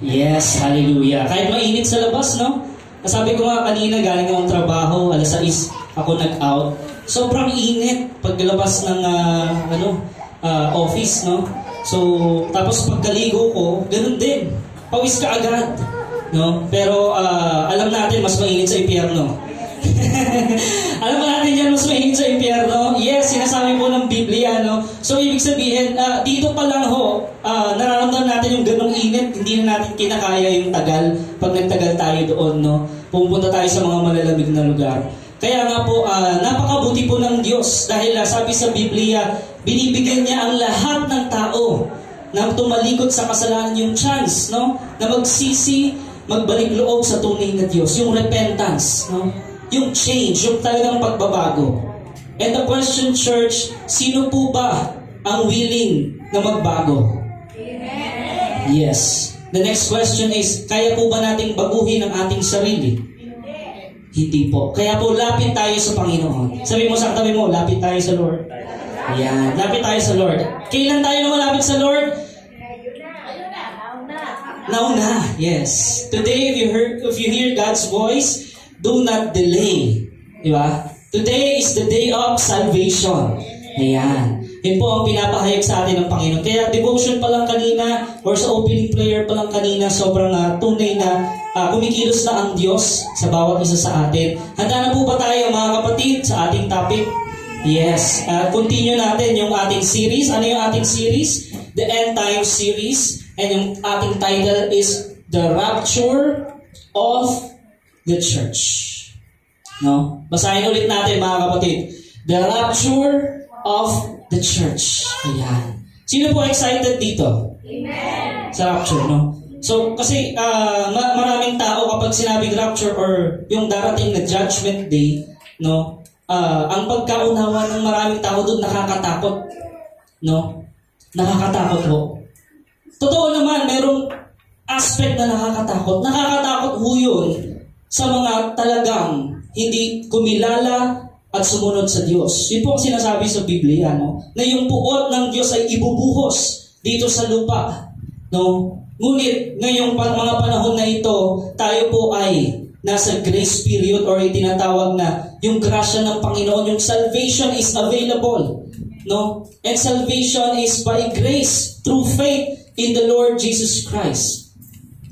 Yes, hallelujah. Kahit mainit sa labas, no? Sabi ko nga kanina, galing akong trabaho, 6:00 ako nag-out. Sobrang init paglabas ng office, no? So, tapos pagkaligo ko, ganun din. Pawis ka agad, no? Pero alam natin, mas mainit sa impyerno. Alam mo natin yan, mas mainit sa impyerno. Yes, sinasabi po ng Biblia, no? So, ibig sabihin, dito pa lang ho, nararamdaman natin yung ganong init, hindi na natin kinakaya yung tagal pag nagtagal tayo doon, no? Pumunta tayo sa mga malalamig na lugar. Kaya nga po, napakabuti po ng Diyos dahil sabi sa Biblia, binibigyan niya ang lahat ng tao na tumalikod sa kasalanan yung chance, no? Na magsisi, magbalik loob sa tunay na Diyos, yung repentance, no? Yung change, yung talagang pagbabago. And the question, church, sino po ba ang willing na magbago? Amen. Yes. The next question is, kaya po ba nating baguhin ang ating sarili? Hindi po. Kaya po, lapit tayo sa Panginoon. Sabi mo sa katabi mo, lapit tayo sa Lord. Ayan, lapit tayo sa Lord. Kailan tayo na malapit sa Lord? Now na. Yes. Today, if you hear God's voice, do not delay. Diba? Today is the day of salvation. Ayan. Yun po ang pinapahayag sa atin ng Panginoon. Kaya devotion pa lang kanina, or sa opening prayer pa lang kanina, sobrang tunay na kumikilos na ang Diyos sa bawat isa sa atin. Handa na po ba tayo mga kapatid sa ating topic? Yes. Continue natin yung ating series. Ano yung ating series? The End Time Series. And yung ating title is The Rapture of the Church. No? Basahin ulit natin mga kapatid. The Rapture of the Church. Ayan. Sino po excited dito? Amen. Sa rapture, no? So, kasi maraming tao kapag sinabing rapture or yung darating na judgment day, no? Ang pagkaunawa ng maraming tao doon nakakatakot. No? Nakakatakot po. Totoo naman, merong aspect na nakakatakot. Nakakatakot ho yun sa mga talagang hindi kumilala at sumunod sa Diyos. Yun po ang sinasabi sa Biblia, no? Na yung puot ng Diyos ay ibubuhos dito sa lupa. No? Ngunit ngayong mga panahon na ito, tayo po ay nasa grace period or itinatawag na yung grasya ng Panginoon, yung salvation is available. No? And salvation is by grace through faith in the Lord Jesus Christ.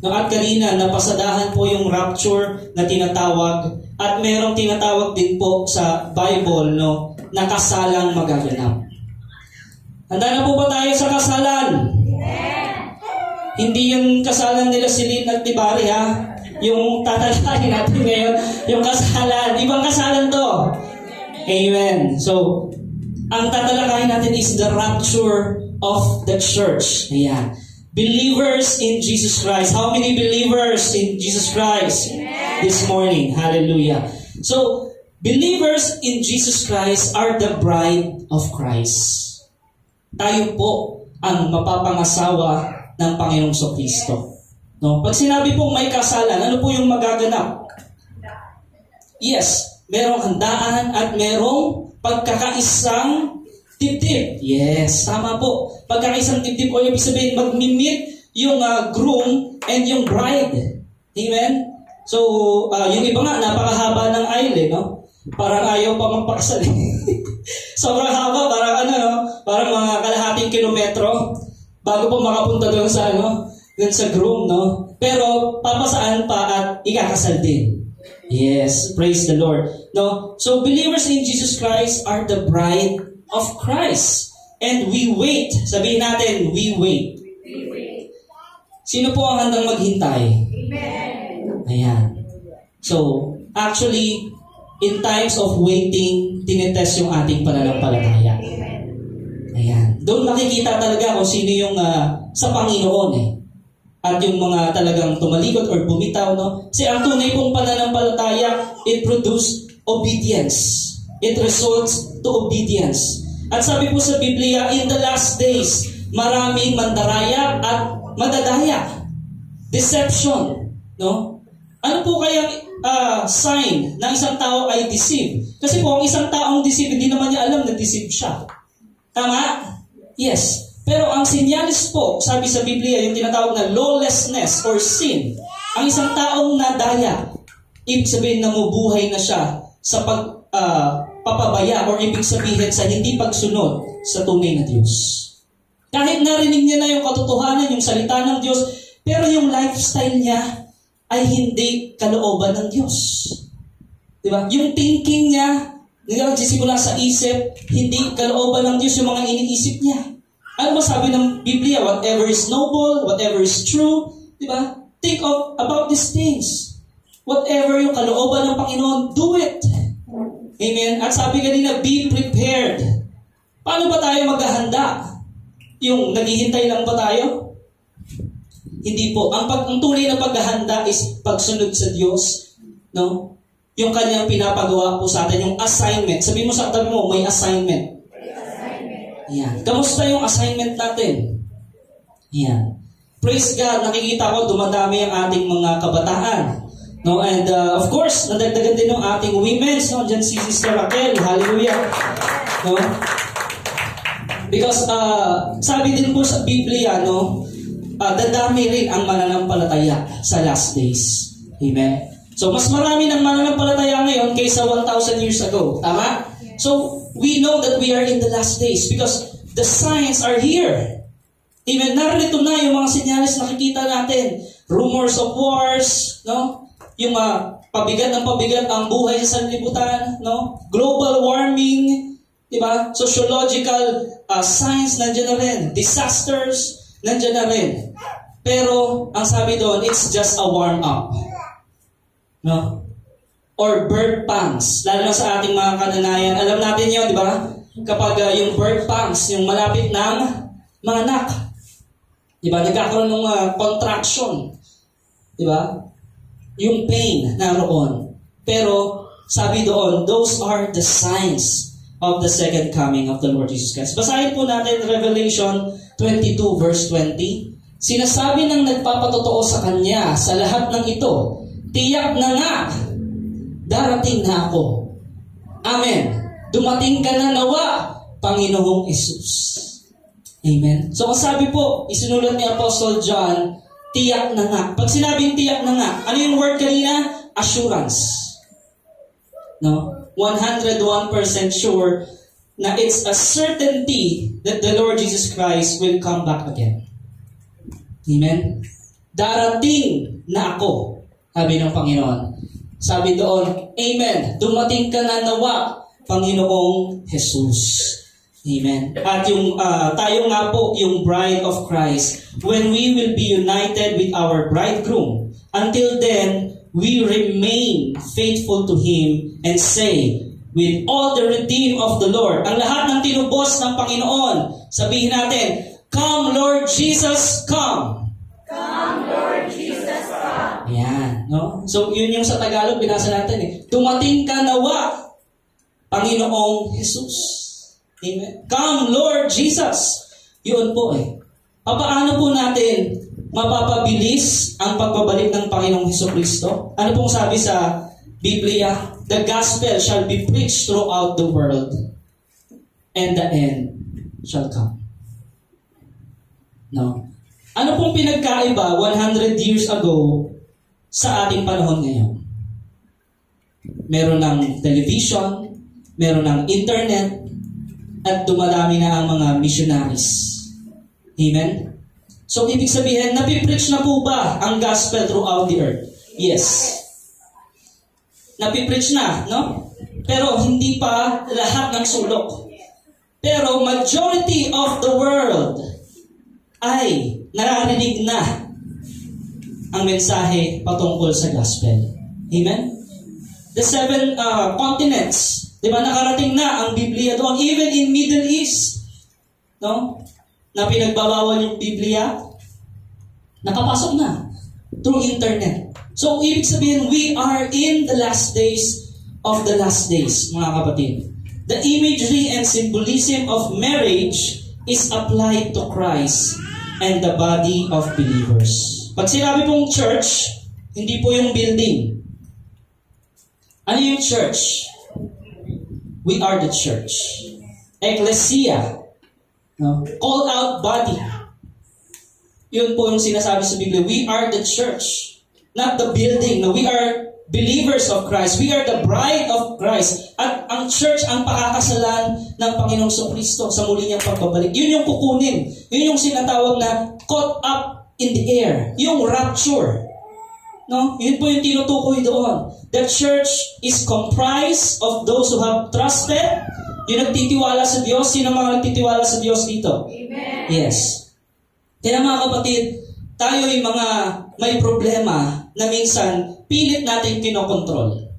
No, at kanina, napasadahan po yung rapture na tinatawag at merong tinatawag din po sa Bible, no, na kasalang magaganap. Handa na po ba tayo sa kasalan? Yeah. Hindi yung kasalan nila si Lynn at Tibari, ha? Yung tatalakayin natin ngayon, yung kasalan. Ibang kasalan to. Amen. So, ang tatalakayin natin is the rapture of the church. Ayan. Believers in Jesus Christ. How many believers in Jesus Christ this morning? Hallelujah. So, believers in Jesus Christ are the bride of Christ. Tayo po ang mapapangasawa ng Panginoong Kristo. No? Pag sinabi pong may kasalan, ano po yung magaganap? Yes, merong handaan at merong pagkakaisang dibdib. Yes, tama po. Pagkakaisang dibdib o ibig sabihin mag-meet yung groom and yung bride. Amen? So, yung iba nga, napakahaba ng aisle, no? Parang ayaw pa magpakasal. Sobrang haba, parang mga kalahating kilometro bago po makapunta doon sa, doon sa groom, no? Pero, papasaan pa at ikakasal din. Yes, praise the Lord. No? So, believers in Jesus Christ are the bride of Christ. And we wait. Sabihin natin, we wait. We wait. Sino po ang handang maghintay? Amen. Ayan. So, actually, in times of waiting, tinetest yung ating pananampalataya. Ayan. Doon makikita talaga kung sino yung sa Panginoon eh. At yung mga talagang tumalikod or bumitaw, no? Kasi ang tunay pong pananampalataya, it produces obedience. It results to obedience. At sabi po sa Biblia, in the last days, maraming mandaraya at madadaya. Deception. No? Ano po kaya sign na isang tao ay deceive? Kasi po, ang isang taong deceive, hindi naman niya alam na deceive siya. Tama? Yes. Pero ang sinyalis po, sabi sa Biblia, yung tinatawag na lawlessness or sin, ang isang taong nadaya, ibig sabihin na mabuhay na siya sa papabaya or ibig sabihin sa hindi pagsunod sa tunay na Diyos. Kahit narinig niya na yung katotohanan, yung salita ng Diyos, pero yung lifestyle niya ay hindi kalooban ng Diyos. Diba? Yung thinking niya, nagsisimula sa isip, hindi kalooban ng Diyos yung mga iniisip niya. Ano ba sabi ng Biblia? Whatever is noble, whatever is true, diba? Think about these things. Whatever yung kalooban ng Panginoon, do it. Amen? At sabi kanina, be prepared. Paano ba tayo maghahanda? Yung naghihintay lang ba tayo? Hindi po. Ang tunay na paghahanda is pagsunod sa Diyos. No? Yung kanyang pinapagawa po sa atin, yung assignment. Sabi mo sa katabi mo, may assignment. Yan. Kamusta yung assignment natin? Yan. Praise God, nakikita ko dumadami ang ating mga kabataan. No, and of course, nadagdagan din ng ating women's, no, diyan si Sister Raquel. Hallelujah. No? Because sabi din po sa Biblia, no, dadami rin ang mananampalataya sa last days. Amen. So mas marami ng mananampalataya ngayon kaysa 1,000 years ago. Tama? So we know that we are in the last days because the signs are here. Amen. Narito na yung mga senyales na nakikita natin. Rumors of wars, no? Yung pabigat ng pabigat ang buhay sa sanlibutan, no? Global warming, di ba? Sociological signs nandiyan na rin. Disasters nandiyan na rin. Pero ang sabi doon, it's just a warm up. No? Or bird pangs. Lalo na sa ating mga kananayan. Alam natin yun, di ba? Kapag yung bird pangs, yung malapit ng mga anak. Di ba? Nagkakaroon ng contraction. Di ba? Yung pain naroon. Pero, sabi doon, those are the signs of the second coming of the Lord Jesus Christ. Basahin po natin Revelation 22 verse 20. Sinasabi ng nagpapatotoo sa Kanya, sa lahat ng ito, tiyak na nga, darating na ako. Amen. Dumating ka na nawa, Panginoong Isus. Amen. So, ang sabi po, isinulat ni Apostle John, tiyak na nga. Pag sinabing tiyak na nga, ano yung word kanina? Assurance. No? 101% sure na it's a certainty that the Lord Jesus Christ will come back again. Amen? Darating na ako, sabi ng Panginoon. Sabi doon, Amen. Dumating ka na nawa, Panginoong Jesus. Amen. At yung tayo nga po, yung bride of Christ, when we will be united with our bridegroom, until then, we remain faithful to Him and say, with all the redeemed of the Lord, ang lahat ng tinubos ng Panginoon, sabihin natin, come Lord Jesus, come. Come Lord Jesus, come. Ayan. No? So, yun yung sa Tagalog, binasa natin eh. Dumating ka nawa, Panginoong Jesus. Amen. Come, Lord Jesus. Yun po eh. Paano po natin mapapabilis ang pagbabalik ng Panginoong Hesukristo? Ano pong sabi sa Biblia? The gospel shall be preached throughout the world, and the end shall come. No? Ano pong pinagkaiba 100 years ago sa ating panahon ngayon? Meron ng television, meron ng internet, at dumarami na ang mga missionaries. Amen? So, ibig sabihin, napipreach na po ba ang gospel throughout the earth? Yes. Napipreach na, no? Pero hindi pa lahat ng sulok. Pero majority of the world ay naririnig na ang mensahe patungkol sa gospel. Amen? The 7 continents, di ba, nakarating na ang Biblia doon. Even in Middle East, no? Na pinagbabawal yung Biblia, nakapasok na through internet. So, ibig sabihin, we are in the last days of the last days, mga kapatid. The imagery and symbolism of marriage is applied to Christ and the body of believers. Pag sinabi pong church, hindi po yung building. Ano yung church? We are the church. Ecclesia. No? Call out body. Yun po yung sinasabi sa Biblia. We are the church, not the building. No? We are believers of Christ. We are the bride of Christ. At ang church ang pakakasalan ng Panginoong Kristo sa muli niyang pagbabalik. Yun yung kukunin. Yun yung sinatawag na caught up in the air. Yung rapture. No? Yun po yung tinutukoy doon. The church is comprised of those who have trusted. Yung nagtitiwala sa Diyos. Sino mga nagtitiwala sa Diyos dito? Amen. Yes. Kaya mga kapatid, tayo yung mga may problema na minsan pilit natin kinokontrol.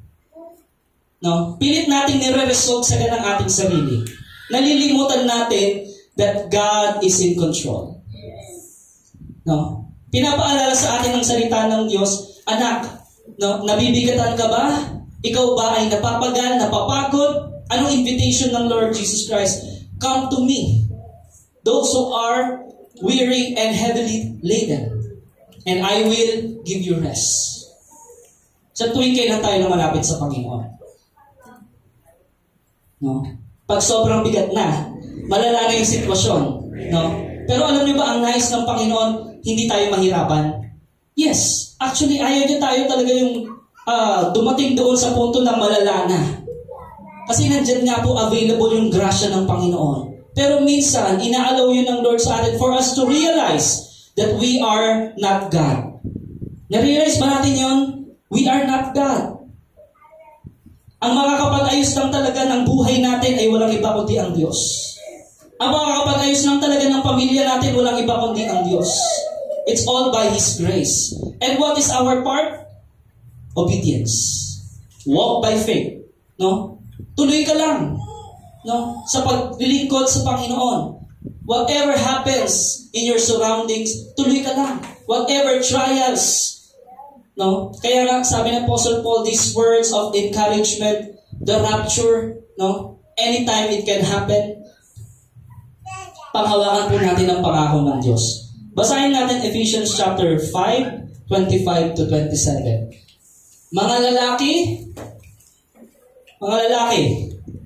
No? Pilit natin nire-resolve sa ganang ating sarili. Nalilimutan natin that God is in control. No? Pinapaalala sa atin ng salita ng Diyos, anak, no, nabibigatan ka ba? Ikaw ba ay napapagal, napapagod? Anong invitation ng Lord Jesus Christ? Come to me, those who are weary and heavily laden, and I will give you rest. Sa tuwing kailan tayo na malapit sa Panginoon? No? Pag sobrang bigat na, malala na yung sitwasyon. No? Pero alam niyo ba, ang nais ng Panginoon, hindi tayo mahirapan? Yes. Actually, ayaw niya tayo talaga yung dumating doon sa punto na malala na. Kasi nandyan nga po available yung grasya ng Panginoon. Pero minsan, inaalaw yun ng Lord sa atin for us to realize that we are not God. Na-realize ba natin yun? We are not God. Ang makakapag-ayos lang talaga ng buhay natin ay walang iba kundi ang Diyos. Ang makakapag-ayos lang talaga ng pamilya natin, walang iba kundi ang Diyos. It's all by His grace. And what is our part? Obedience. Walk by faith. No? Tuloy ka lang. No? Sa paglilingkod sa Panginoon. Whatever happens in your surroundings, tuloy ka lang. Whatever trials. No? Kaya nga, sabi ng Apostle Paul, these words of encouragement, the rapture, no? Anytime it can happen, panghawakan po natin ang pangako ng Diyos. Basahin natin Ephesians chapter 5, 25 to 27. Mga lalaki,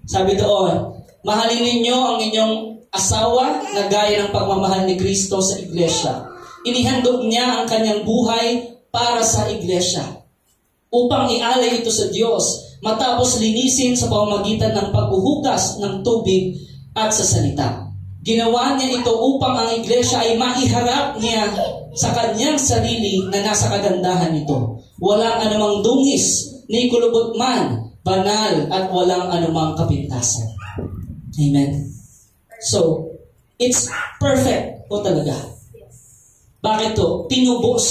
sabi doon, mahalin ninyo ang inyong asawa na gaya ng pagmamahal ni Kristo sa iglesia. Inihandog niya ang kanyang buhay para sa iglesia upang ialay ito sa Diyos matapos linisin sa pamamagitan ng paghuhugas ng tubig at sa salita. Ginawa niya ito upang ang iglesia ay maiharap niya sa kanyang sarili na nasa kagandahan nito. Walang anumang dungis, ni kulubot man, banal at walang anumang kapintasan. Amen. So, it's perfect po talaga. Bakit to? Tinubos.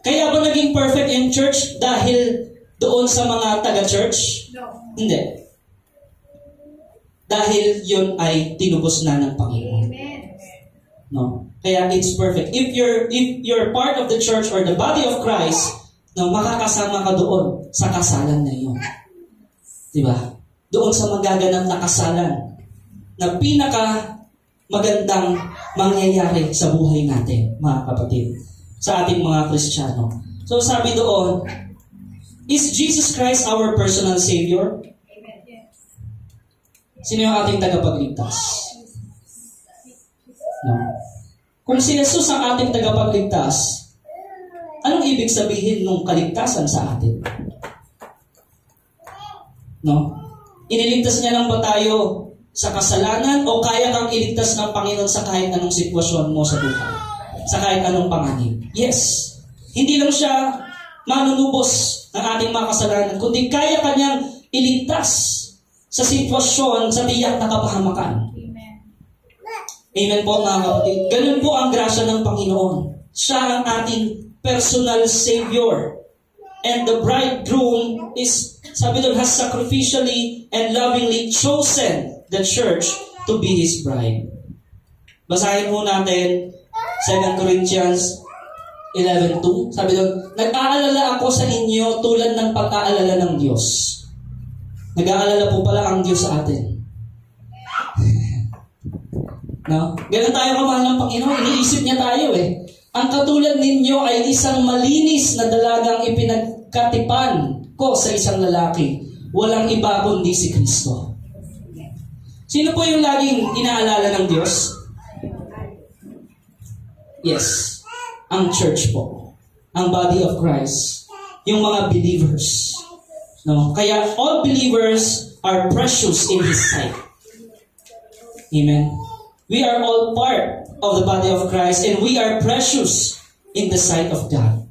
Kaya ba naging perfect yung church dahil doon sa mga taga-church? No. Hindi. Dahil yun ay tinubos na ng Panginoon. Amen. No? Kaya it's perfect. If you're part of the church or the body of Christ, no, makakasama ka doon sa kasalan na yun. Diba? Doon sa magaganap na kasalan na pinaka magandang mangyayari sa buhay natin, mga kapatid, sa ating mga Kristiyano. So sabi doon, is Jesus Christ our personal Savior? Sino yung ating tagapagligtas? No? Kung si Jesus ang ating tagapagligtas, anong ibig sabihin ng kaligtasan sa atin? No? Iniligtas niya lang ba tayo sa kasalanan o kaya kang iligtas ng Panginoon sa kahit anong sitwasyon mo sa buhay? Sa kahit anong panganib? Yes. Hindi lang siya manunubos ng ating mga kasalanan, kundi kaya kanyang iligtas sa sitwasyon, sa tiyak na kapahamakan. Amen. Amen po mga kapatid. Ganun po ang grasya ng Panginoon. Siya ang ating personal Savior. And the bridegroom is, sabi doon, has sacrificially and lovingly chosen the church to be His bride. Basahin po natin 2 Corinthians 11:2. Sabi doon, nag-aalala ako sa inyo tulad ng pag-aalala ng Diyos. Nag-aalala po pala ang Diyos sa atin. No? Ganun tayo kamahal ng Panginoon. Iniisip niya tayo eh. Ang katulad ninyo ay isang malinis na dalagang ipinagkatipan ko sa isang lalaki. Walang iba kundi si Kristo. Sino po yung laging inaalala ng Diyos? Yes, ang church po. Ang body of Christ. Yung mga believers. No? Kaya all believers are precious in His sight. Amen. We are all part of the body of Christ and we are precious in the sight of God.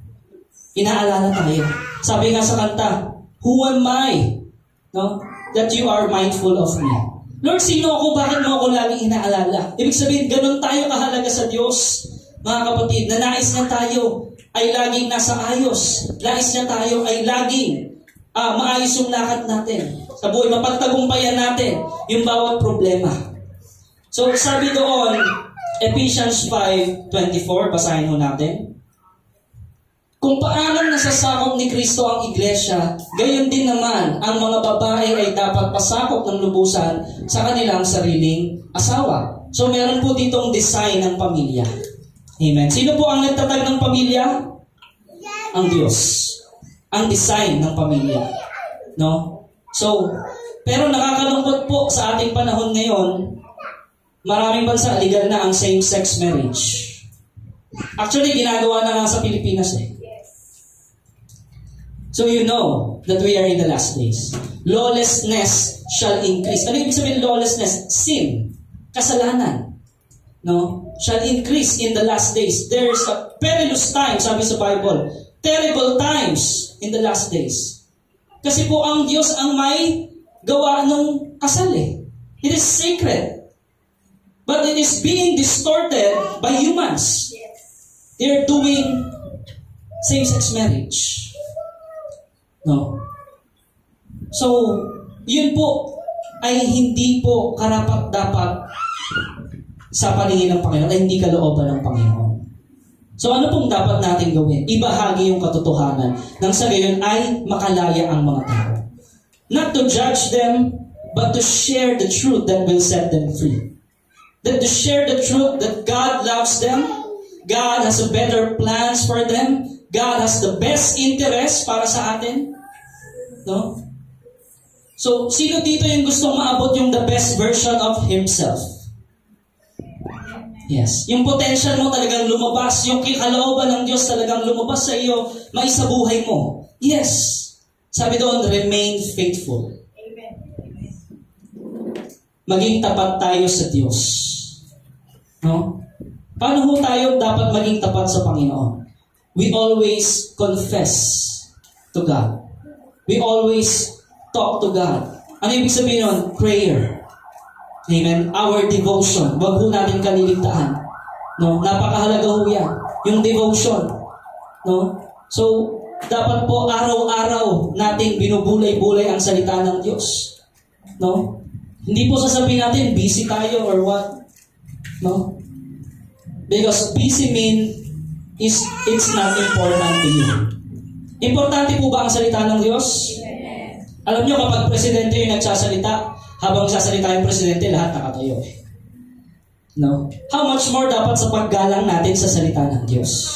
Inaalala tayo. Sabi nga sa kanta, who am I? No? That you are mindful of me. Lord, sino ako? Bakit mo ako laging inaalala? Ibig sabihin, ganun tayo kahalaga sa Diyos. Mga kapatid, na nais niya tayo ay laging nasa ayos. Nais niya tayo ay laging maayos yung lakad natin. Sa buhay, mapagtagumpayan natin yung bawat problema. So, sabi doon, Ephesians 5:24, basahin mo natin. Kung paanong nasasakop ni Kristo ang iglesia, gayon din naman ang mga babae ay dapat pasakop ng lubusan sa kanilang sariling asawa. So, meron po ditong design ng pamilya. Amen. Sino po ang nagtatag ng pamilya? Ang Diyos. Ang design ng pamilya. No? So, pero nakakalungkot po sa ating panahon ngayon, maraming bansa legal na ang same-sex marriage. Actually, ginagawa na nga sa Pilipinas eh. So you know that we are in the last days. Lawlessness shall increase. Ano ibig sabihin lawlessness? Sin. Kasalanan. No? Shall increase in the last days. There's a perilous time, sabi sa Bible. Terrible times in the last days. Kasi po ang Diyos ang may gawa ng kasal eh. It is sacred. But it is being distorted by humans. They're doing same-sex marriage. No? So, yun po ay hindi po karapat-dapat sa paningin ng Panginoon, ay hindi kalooban ng Panginoon. So, ano pong dapat natin gawin? Ibahagi yung katotohanan nang sa gayon ay makalaya ang mga tao. Not to judge them, but to share the truth that will set them free. That to share the truth that God loves them, God has a better plans for them, God has the best interest para sa atin. No? So, sino dito yung gustong maabot yung the best version of himself? Yes. Yung potential mo talagang lumabas, yung kalooban ng Diyos talagang lumabas sa iyo, maisabuhay mo. Yes. Sabi doon, remain faithful. Maging tapat tayo sa Diyos. No? Paano ho tayo dapat maging tapat sa Panginoon? We always confess to God. We always talk to God. Ano ibig sabihin nun? Prayer. Amen? Our devotion. Huwag po natin kaliligtaan. No? Napakahalaga ho yan. Yung devotion. No? So, dapat po araw-araw nating binubulay-bulay ang salita ng Diyos. No? Hindi po sasabihin natin, busy tayo or what. No? Because busy it's not important to you. Importante po ba ang salita ng Diyos? Alam niyo, kapag presidente yung nagsasalita, habang sasalita yung presidente, lahat nakatayo. No? How much more dapat sa paggalang natin sa salita ng Diyos?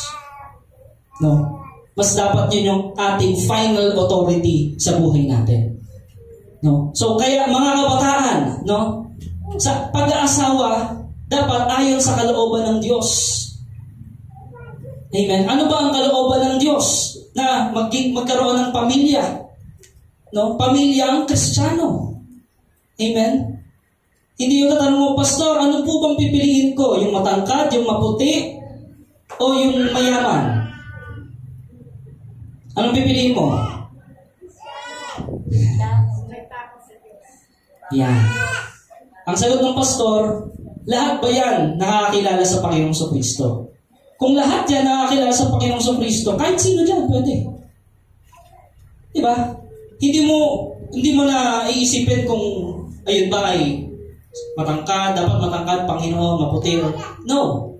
No? Mas dapat yun yung ating final authority sa buhay natin. No? So, kaya mga kabataan, no? Sa pag-aasawa, dapat ayon sa kalooban ng Diyos. Amen. Ano ba ang kalooban ng Diyos? Na magkaroon ng pamilya. No? Pamilyang Kristiyano. Amen. Hindi yung tatanong mo, Pastor, ano po bang pipiliin ko? Yung matangkad, yung maputi, o yung mayaman? Anong pipiliin mo? Yan. Ang sagot ng pastor, lahat ba yan nakakilala sa Panginoong Jesucristo? Kung lahat yan nakakilala sa Panginoong Jesucristo, kahit sino dyan, pwede. Diba? Hindi mo na iisipin kung ayun ba ay matangkad, dapat matangkad, Panginoon, maputi. No.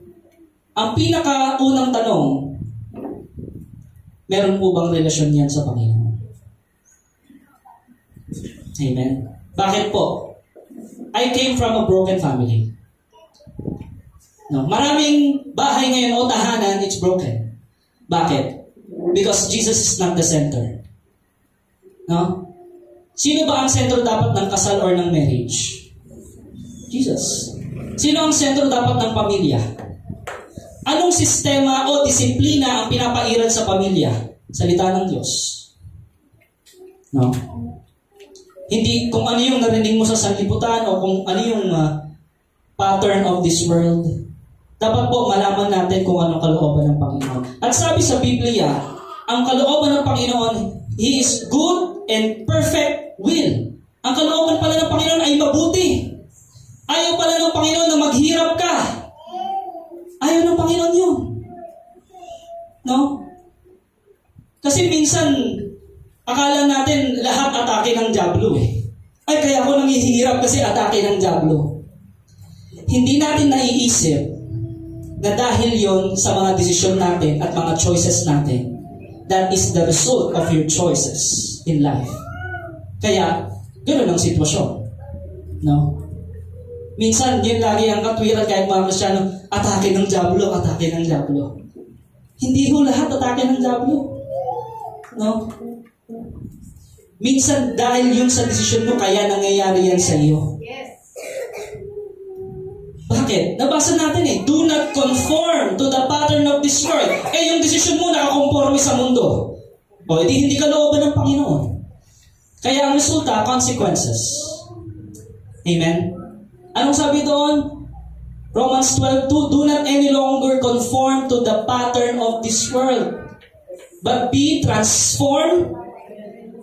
Ang pinakaunang tanong, meron po bang relasyon yan sa Panginoon? Amen. Bakit po? I came from a broken family. No, maraming bahay ngayon o tahanan, it's broken. Bakit? Because Jesus is not the center. No? Sino ba ang sentro dapat ng kasal or ng marriage? Jesus. Sino ang sentro dapat ng pamilya? Anong sistema o disiplina ang pinapairal sa pamilya? Salita ng Diyos. No? Hindi kung ano yung narinig mo sa sanlibutan o kung ano yung pattern of this world. Dapat po malaman natin kung anong kalooban ng Panginoon. At sabi sa Biblia, ang kalooban ng Panginoon, He is good and perfect will. Ang kalooban pala ng Panginoon ay mabuti. Ayaw pala ng Panginoon na maghirap ka. Ayaw ng Panginoon yun. No? Kasi minsan, akala natin lahat atake ng dyablo eh. Ay, kaya ako nanghihirap kasi atake ng dyablo. Hindi natin naiisip na dahil yon sa mga desisyon natin at mga choices natin, that is the result of your choices in life. Kaya, ganoon ang sitwasyon. No? Minsan, yun lagi ang katwiran kahit mga Kristyano, atake ng dyablo, atake ng dyablo. Hindi ho lahat atake ng dyablo. No? Minsan, dahil yun sa desisyon mo, kaya nangyayari yan sa iyo. Bakit? Nabasa natin eh, do not conform to the pattern of this world. Eh, yung desisyon mo nakakonforme sa mundo. O, hindi ka looban ng Panginoon. Kaya ang resulta, consequences. Amen? Anong sabi doon? Romans 12:2, do not any longer conform to the pattern of this world, but be transformed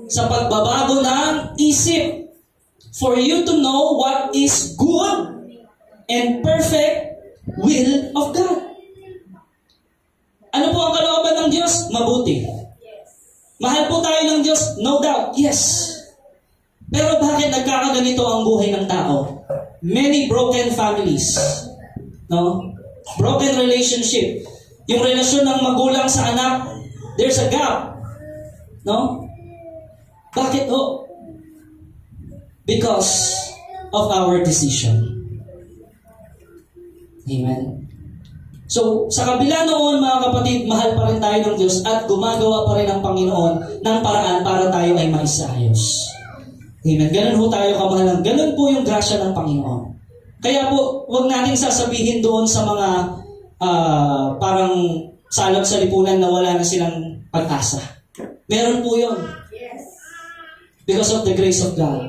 sa pagbabago ng isip, for you to know what is good and perfect will of God. Ano po ang kalooban ng Diyos? Mabuti. Mahal po tayo ng Diyos? No doubt, yes. Pero bakit nagkakaganito ang buhay ng tao? Many broken families. No? Broken relationship. Yung relasyon ng magulang sa anak, there's a gap. No? Bakit ho? Because of our decision. Amen. So, sa kabila noon, mga kapatid, mahal pa rin tayo ng Diyos at gumagawa pa rin ang Panginoon ng paraan para tayo ay maisayos. Amen. Ganun ho tayo kamahalan. Ganun po yung grasya ng Panginoon. Kaya po, huwag natin sasabihin doon sa mga parang salot sa lipunan na wala na silang pag-asa. Meron po yun. Because of the grace of God.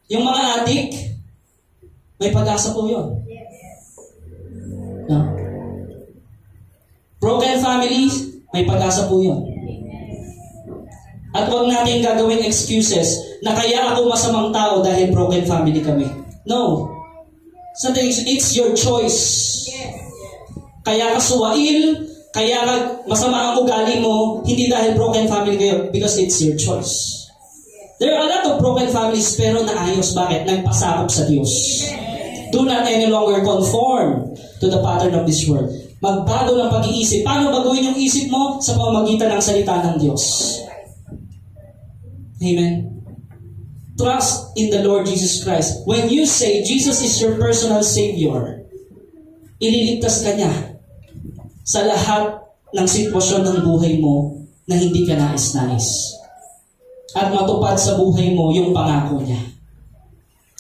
Yung mga adik, may pag-asa po yun. No? Broken families, may pag-asa po yun. At huwag natin gagawin excuses na kaya ako masamang tao dahil broken family kami. No. Sometimes it's your choice. Kaya ka suwail, kaya ka masama ang ugali mo, hindi dahil broken family kayo, because it's your choice. There are a lot of broken families pero naayos. Bakit? Nagpasakop sa Diyos. Do not any longer conform to the pattern of this world. Magbago ng pag-iisip. Paano baguhin yung isip mo? Sa pamamagitan ng salita ng Diyos. Amen. Trust in the Lord Jesus Christ. When you say Jesus is your personal Savior, ililigtas ka niya sa lahat ng sitwasyon ng buhay mo na hindi ka nais-nais. At matupad sa buhay mo yung pangako niya.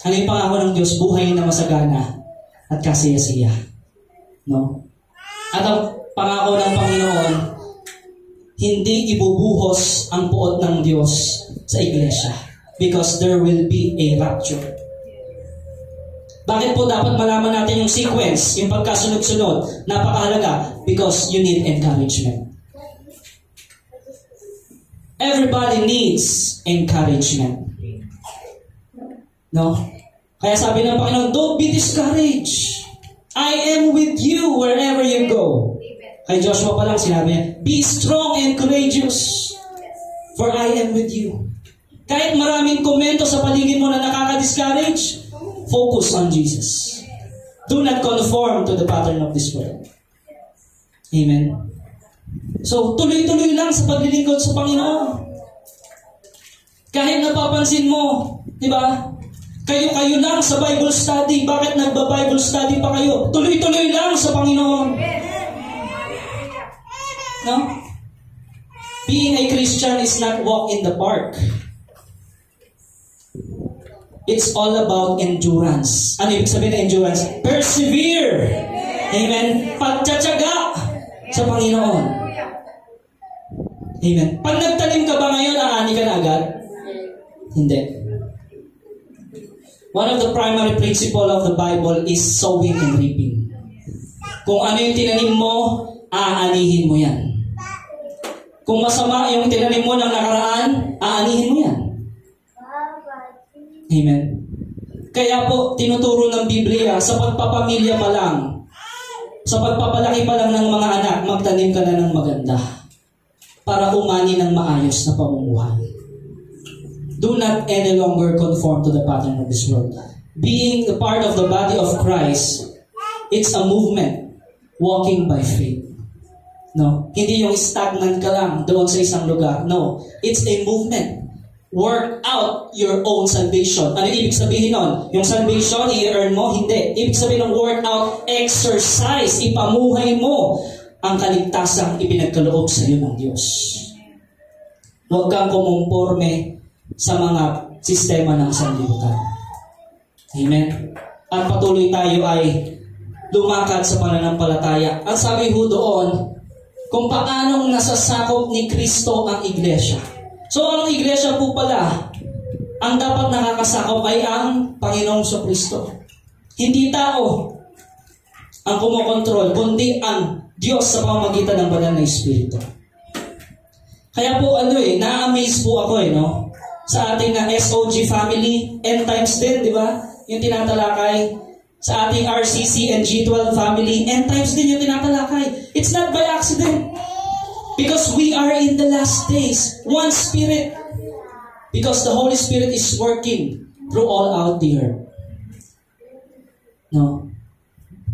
Ano yung pangako ng Diyos? Buhay na masagana at kasiyasiya. No? At ang pangako ng Panginoon, hindi ibubuhos ang puot ng Diyos sa iglesia. Because there will be a rapture. Bakit po dapat malaman natin yung sequence, yung pagkasunod-sunod? Napakahalaga. Because you need encouragement. Everybody needs encouragement. No? Kaya sabi ng Panginoon, don't be discouraged. I am with you wherever you go. Kay Joshua pa lang sinabi niya, be strong and courageous, for I am with you. Kahit maraming komento sa paligid mo na nakaka-discourage, focus on Jesus. Do not conform to the pattern of this world. Amen. So, tuloy-tuloy lang sa paglilingkod sa Panginoon. Kahit napapansin mo, di ba? Kayo lang sa Bible study. Bakit nagba-Bible study pa kayo? Tuloy-tuloy lang sa Panginoon. No? Being a Christian is not walk in the park. It's all about endurance. Ano ibig sabihin ng endurance? Persevere. Amen. Pagtsatsaga sa Panginoon. Amen. Pag nagtanim ka ba ngayon, aani ka na agad? Hindi. One of the primary principle of the Bible is sowing and reaping. Kung ano yung tinanim mo, aanihin mo yan. Kung masama yung tinanim mo ng nakaraan, aanihin mo yan. Amen. Kaya po, tinuturo ng Biblia, sa pagpapamilya pa lang, sa pagpapalaki pa lang ng mga anak, magtanim ka na ng maganda para umani ng maayos na pamumuhay. Do not any longer conform to the pattern of this world. Being a part of the body of Christ, it's a movement, walking by faith. No, hindi yung stagnant ka lang doon sa isang lugar. No, it's a movement. Work out your own salvation. Ano ibig sabihin nun? Yung salvation, i-earn mo? Hindi. Ibig sabihin ng work out, exercise, ipamuhay mo ang kaligtasang ipinagkaloob sa iyo ng Diyos. Huwag kang kumumporme sa mga sistema ng sanlibutan. Amen? At patuloy tayo ay lumakad sa pananampalataya. At sabi ho doon, kung paanong nasasakop ni Kristo ang iglesia. So, ang iglesia po pala, ang dapat nakakasakop ay ang Panginoong Kristo. Hindi tao ang kumokontrol, kundi ang Diyos sa pamamagitan ng banal na Espiritu. Kaya po, na-amaze po ako, no? Sa ating SOG family, end times din, di ba? Yung tinatalakay. Sa ating RCC and G12 family, end times din yung tinatalakay. It's not by accident. Because we are in the last days. One Spirit. Because the Holy Spirit is working through all out the earth. No?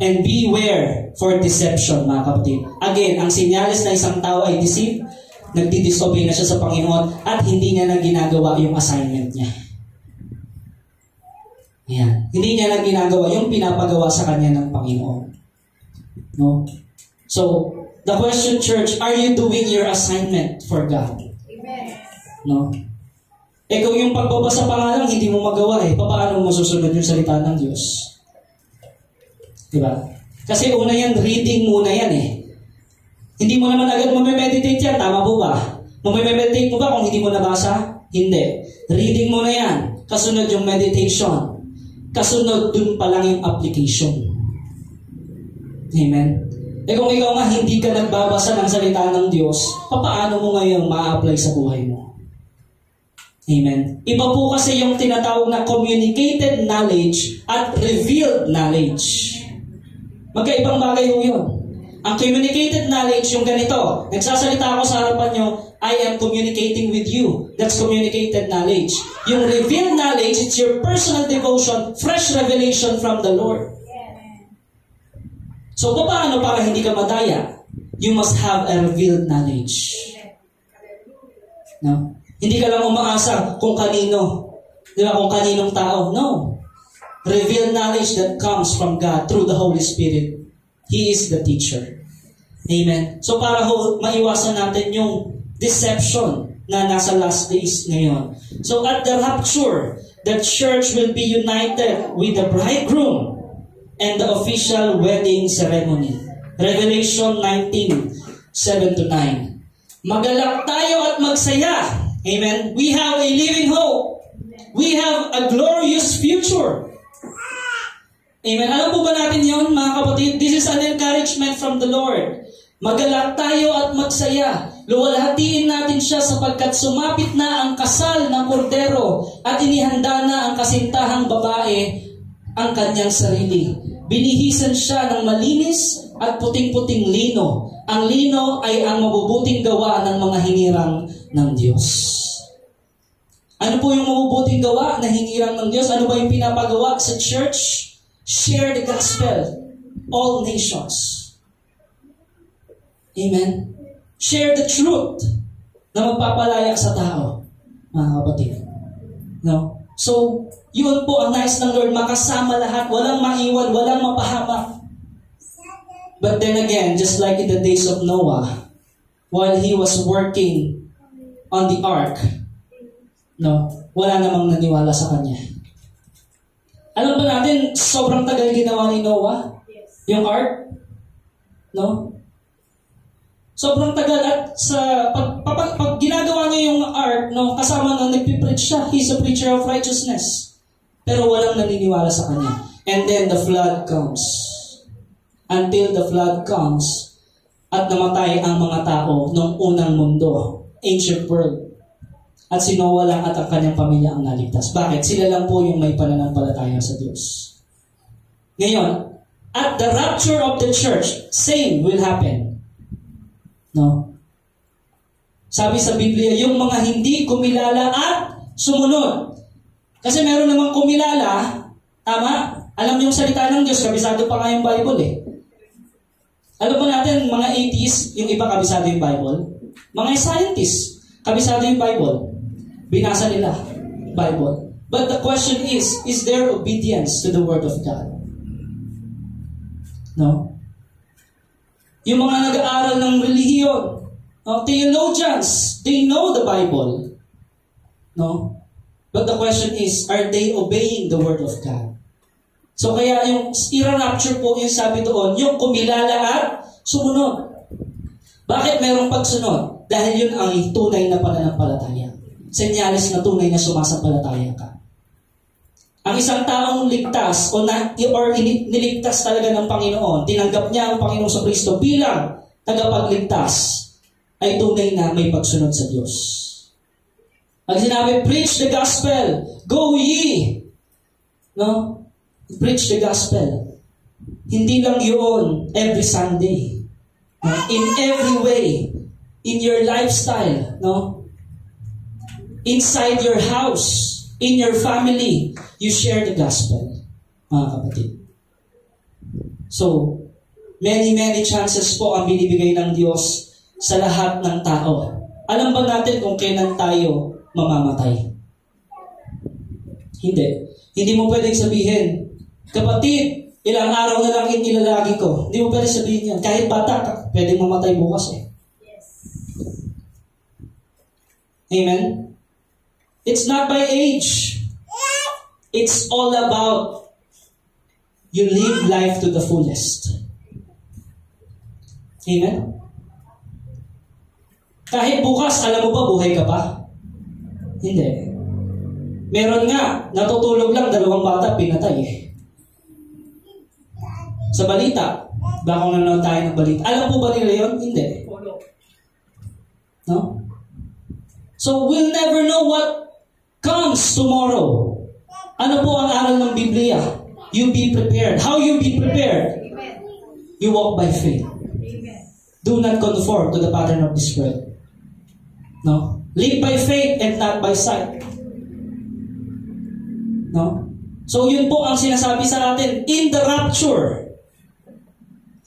And beware for deception, mga kapatid. Again, ang sinyalis na isang tao ay deceive, nagdi-disobey na siya sa Panginoon, at hindi niya na ginagawa yung assignment niya. Yan. Hindi niya na ginagawa yung pinapagawa sa kanya ng Panginoon. No? So, the question, church, are you doing your assignment for God? Amen. No? Kung yung pagbabasa pa nga lang, hindi mo magawa paano mo susunod yung salita ng Diyos? Diba? Kasi una yan, reading muna yan Hindi mo naman agad mamimeditate yan, tama po ba? Mamimeditate mo ba kung hindi mo nabasa? Hindi. Reading muna yan. Kasunod yung meditation. Kasunod dun pa lang yung application. Amen? Kung ikaw nga hindi ka nagbabasa ng salita ng Diyos, paano mo ngayon ma-apply sa buhay mo? Amen? Iba po kasi yung tinatawag na communicated knowledge at revealed knowledge. Magkaibang bagay po yun. Ang communicated knowledge, yung ganito, nagsasalita ako sa harapan nyo, I am communicating with you. That's communicated knowledge. Yung revealed knowledge, it's your personal devotion, fresh revelation from the Lord. So, paano para hindi ka madaya? You must have a revealed knowledge. No? Hindi ka lang umaasa kung kanino. Di ba? Kung kaninong tao. No. Revealed knowledge that comes from God through the Holy Spirit. He is the teacher. Amen. So, para maiwasan natin yung deception na nasa last days ngayon. So, at the rapture, the church will be united with the bridegroom and the official wedding ceremony. Revelation 19:7-9. Magalak tayo at magsaya. Amen. We have a living hope. We have a glorious future. Amen. Alam po ba natin yun, mga kapatid? This is an encouragement from the Lord. Magalak tayo at magsaya. Luwalhatiin natin siya sapagkat sumapit na ang kasal ng kordero at inihanda na ang kasintahang babae ang kanyang sarili. Binihisan siya ng malinis at puting-puting lino. Ang lino ay ang mabubuting gawa ng mga hinirang ng Diyos. Ano po yung mabubuting gawa na hinirang ng Diyos? Ano ba yung pinapagawa sa church? Share the gospel. All nations. Amen? Share the truth na magpapalaya sa tao, mga kapatid. No? So, yun po ang nais ng Lord, makasama lahat, walang maiwan, walang mapahamak. But then again, just like in the days of Noah, while he was working on the ark, no, wala namang naniwala sa kanya. Alam ba natin, sobrang tagal ginawa ni Noah? Yung ark? No? Sobrang tagal at sa pag ginagawa niya yung ark, no, kasama na nagpipreach siya. He's a preacher of righteousness. Pero walang naniniwala sa kanya. And then the flood comes. Until the flood comes at namatay ang mga tao ng unang mundo, ancient world. At si Noah lang at ang kanyang pamilya ang naligtas. Bakit? Sila lang po yung may pananampalataya sa Diyos. Ngayon, at the rapture of the church, same will happen. No? Sabi sa Biblia, yung mga hindi kumilala at sumunod. Kasi meron namang kumilala, tama? Alam yung salita ng Diyos, kabisado pa nga yung Bible eh. Alam mo natin, mga atheists, yung iba kabisado yung Bible. Mga scientists, kabisado yung Bible. Binasa nila, Bible. But the question is there obedience to the Word of God? No? Yung mga nag-aaral ng relihiyon, theologians, they know the Bible. No? But the question is, are they obeying the Word of God? So kaya yung ira-rapture po yung sabi doon, yung kumilala at sumunod. Bakit merong pagsunod? Dahil yun ang tunay na pananampalataya. Senyales na tunay na sumasampalataya ka. Ang isang taong ligtas or niligtas talaga ng Panginoon, tinanggap niya ang Panginoong sa Kristo bilang tagapagligtas, ay tunay na may pagsunod sa Diyos. Pag sinabi, preach the gospel, go ye. No? Preach the gospel. Hindi lang yun every Sunday. No? In every way, in your lifestyle, no? Inside your house, in your family, you share the gospel, mga kapatid. So, many chances po ang binibigay ng Diyos sa lahat ng tao. Alam ba natin kung kailan tayo mamamatay? Hindi. Hindi mo pwedeng sabihin, kapatid, ilang araw na lang inilalagi ko. Hindi mo pwedeng sabihin yan. Kahit bata ka, pwedeng mamatay bukas eh. Yes. Amen? It's not by age. It's all about you live life to the fullest. Amen? Kahit bukas, alam mo ba, buhay ka pa? Hindi. Meron nga, natutulog lang, 2 bata, pinatay eh. Sa balita, baka kung nanonood tayo ng balita. Alam po ba nila yun? Hindi. No? So, we'll never know what comes tomorrow. Ano po ang aral ng Biblia? You be prepared. How you be prepared? You walk by faith. Do not conform to the pattern of this world. No? Live by faith and not by sight. No? So yun po ang sinasabi sa atin in the rapture.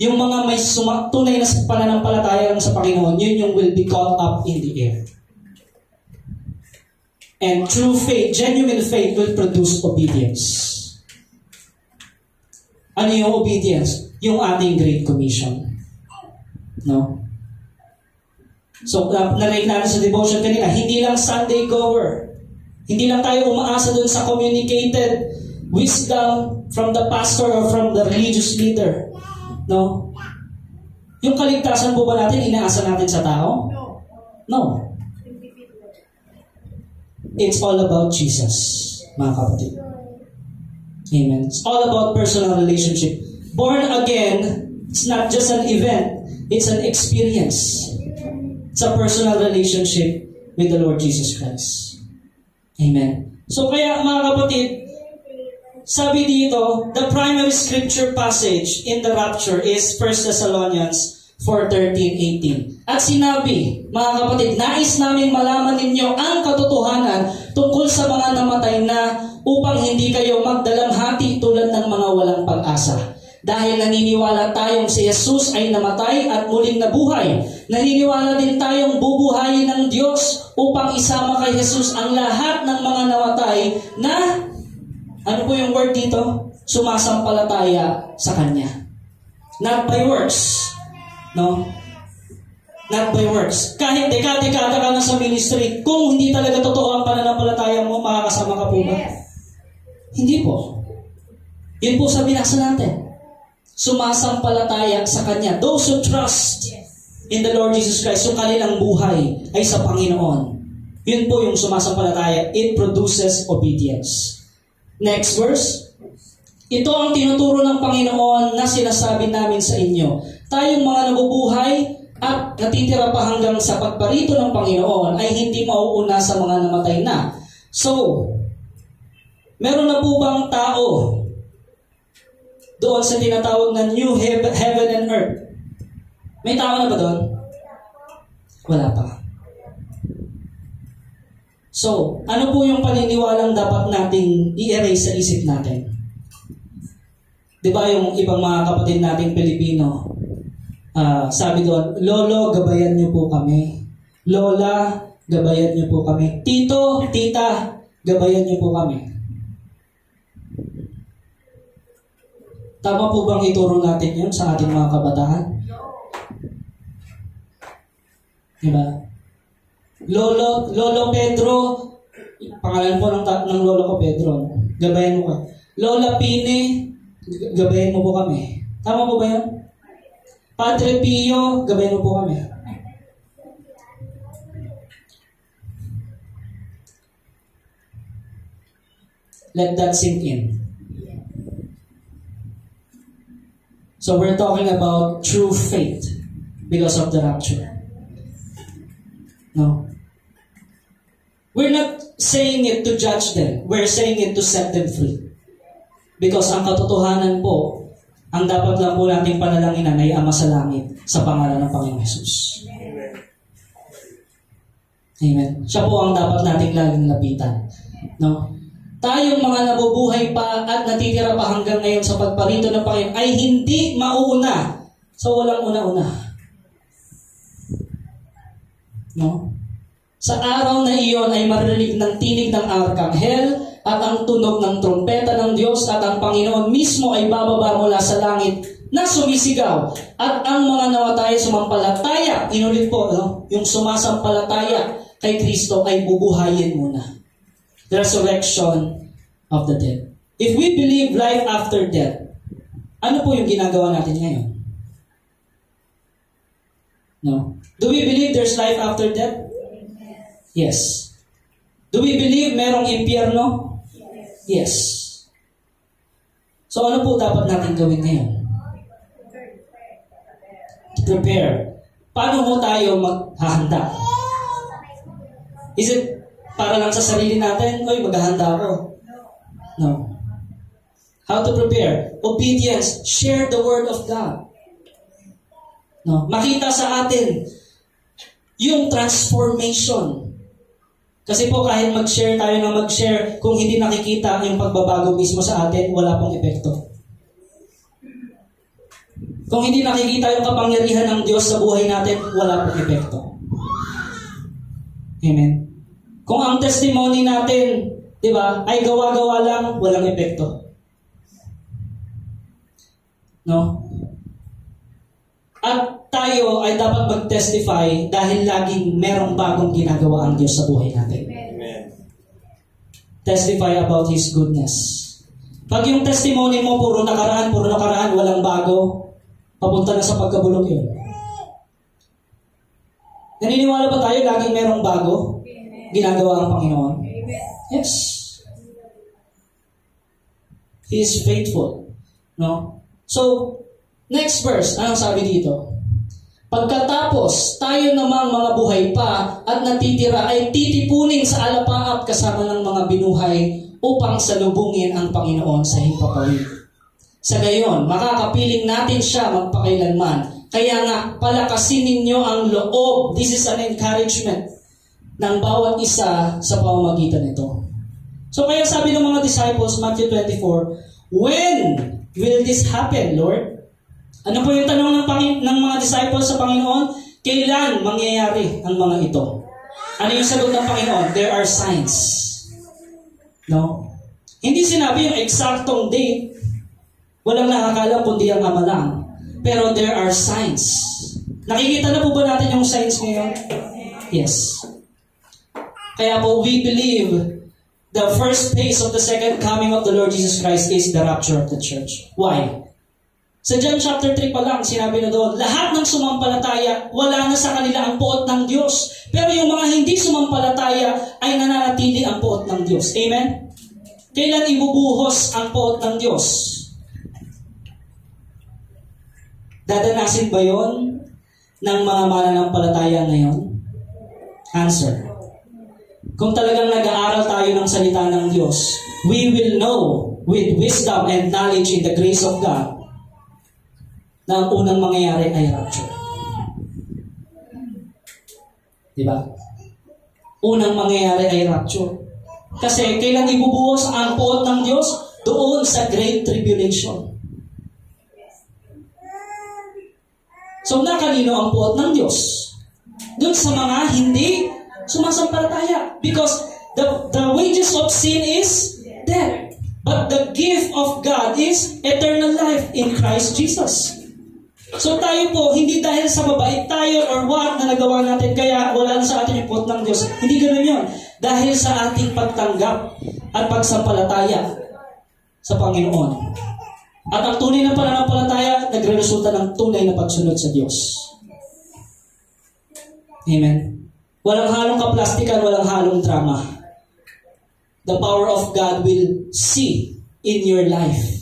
Yung mga may tunay na pananampalataya sa Panginoon, yun yung will be caught up in the air. And true faith, genuine faith will produce obedience. Ano yung obedience? Yung ating Great Commission. No? So, narinig natin sa devotion kanina, hindi lang Sunday goer. Hindi lang tayo umaasa dun sa communicated wisdom from the pastor or from the religious leader. No? Yung kaligtasan po ba natin, inaasa natin sa tao? No. It's all about Jesus, mga kapatid. Amen. It's all about personal relationship. Born again, it's not just an event, it's an experience. It's a personal relationship with the Lord Jesus Christ. Amen. So kaya mga kapatid, sabi dito, the primary scripture passage in the rapture is 1 Thessalonians 4:13-18. At sinabi, mga kapatid, nais namin malaman ninyo ang katotohanan tungkol sa mga namatay na upang hindi kayo magdalamhati tulad ng mga walang pag-asa. Dahil naniniwala tayong si Jesus ay namatay at muling nabuhay, naniniwala din tayong bubuhayin ng Diyos upang isama kay Jesus ang lahat ng mga namatay na, ano po yung word dito? Sumasampalataya sa Kanya. Not by works. No? Not by works. Kahit dekada-dekada ka na sa ministry, kung hindi talaga totoo ang pananampalataya mo, makakasama ka po ba? Hindi po. Yun po sa binasa natin. Sumasampalataya sa Kanya. Those who trust in the Lord Jesus Christ, yung kanilang buhay ay sa Panginoon. Yun po yung sumasampalataya. It produces obedience. Next verse. Ito ang tinuturo ng Panginoon na sinasabi namin sa inyo. Tayong mga nabubuhay at natitira pa hanggang sa pagparito ng Panginoon ay hindi mauuna sa mga namatay na. So, meron na po bang tao doon sa tinatawag na new heaven and earth? May tao na ba doon? Wala pa. So, ano po yung paniniwalang dapat nating i-erase sa isip natin? Diba yung ibang mga kapatid nating Pilipino, sabi doon, Lolo, gabayan niyo po kami. Lola, gabayan niyo po kami. Tito, tita, gabayan niyo po kami. Tama po bang ituro natin yun sa ating mga kabataan? Diba? Lolo Pedro, pangalan po ng lolo ko Pedro, gabayan mo ka. Lola Pine, gabayan mo po kami. Tama po ba yun? Padre Pio, gabayan mo po kami. Let that sink in. So we're talking about true faith because of the rapture. No. We're not saying it to judge them. We're saying it to set them free. Because ang katotohanan po, ang dapat lang po nating panalanginan ay Ama sa langit sa pangalan ng Panginoong Jesus. Amen. Siya po ang dapat nating laging lapitan. No? Tayong mga nabubuhay pa at natitira pa hanggang ngayon sa pagparito ng Panginoon ay hindi mauuna. So walang una-una. No? Sa araw na iyon ay maririnig ng tinig ng arkanghel at ang tunog ng trompeta ng Diyos at ang Panginoon mismo ay bababa mula sa langit na sumisigaw. At ang mga namatay sumampalataya, inulit po, no? Yung sumasampalataya kay Kristo ay bubuhayin muna. The resurrection of the dead. If we believe life after death, ano po yung ginagawa natin ngayon? No? Do we believe there's life after death? Yes. Do we believe merong impyerno? Yes. So ano po dapat natin gawin ngayon? To prepare. Paano mo tayo maghahanda? Is it para lang sa sarili natin? Oy, maghahanda ako. No. How to prepare? Obedience. Share the word of God. No. Makita sa atin yung transformation. Kasi po kahit mag-share tayo na mag-share, kung hindi nakikita yung pagbabago mismo sa atin, wala pong epekto. Kung hindi nakikita yung kapangyarihan ng Diyos sa buhay natin, wala pong epekto. Amen. Kung ang testimony natin, di ba, ay gawa-gawa lang, walang epekto. No? At tayo ay dapat mag-testify dahil laging merong bagong ginagawa ang Diyos sa buhay natin. Amen. Testify about His goodness. Pag yung testimony mo puro nakaraan, walang bago, papunta na sa pagkabulok yun. Naniniwala ba tayo laging merong bago ginagawa ang Panginoon? Yes. He is faithful. No? So, next verse, anong sabi dito? Pagkatapos, tayo namang mga buhay pa at natitira ay titipunin sa alapaap kasama ng mga binuhay upang salubungin ang Panginoon sa himpapawid. Sa gayon, makakapiling natin siya magpakailanman. Kaya nga, palakasin ninyo ang loob. This is an encouragement ng bawat isa sa pamamagitan nito. So kaya sabi ng mga disciples, Matthew 24, when will this happen, Lord? Ano po yung tanong ng mga disciples sa Panginoon? Kailan mangyayari ang mga ito? Ano yung sagot ng Panginoon? There are signs. No? Hindi sinabi yung eksaktong date. Walang nakakalam kundi ang Ama lang. Pero there are signs. Nakikita na po ba natin yung signs ngayon? Yes. Kaya po we believe the first phase of the second coming of the Lord Jesus Christ is the rapture of the church. Why? Sa John chapter 3 pa lang, sinabi na doon, lahat ng sumampalataya, wala na sa kanila ang puot ng Diyos. Pero yung mga hindi sumampalataya ay nananatili ang puot ng Diyos. Amen? Kailan ibubuhos ang puot ng Diyos? Dadanasin ba yon ng mga mananampalataya ngayon? Answer. Kung talagang nag-aaral tayo ng salita ng Diyos, we will know with wisdom and knowledge in the grace of God na ang unang mangyayari ay rapture. Diba? Unang mangyayari ay rapture. Kasi kailan ibubuhos ang puot ng Diyos? Doon sa Great Tribulation. So, nakanino ang puot ng Diyos? Doon sa mga hindi sumasampalataya. Because the wages of sin is death. But the gift of God is eternal life in Christ Jesus. So tayo po, hindi dahil sa mabait tayo or what na nagawa natin, kaya wala na sa atin yung puot ng Diyos. Hindi ganoon yun. Dahil sa ating pagtanggap at pagsampalataya sa Panginoon. At ang tunay na pananampalataya, nagre-resulta ng tunay na pagsunod sa Diyos. Amen. Walang halong kaplastikan, walang halong drama. The power of God will see in your life.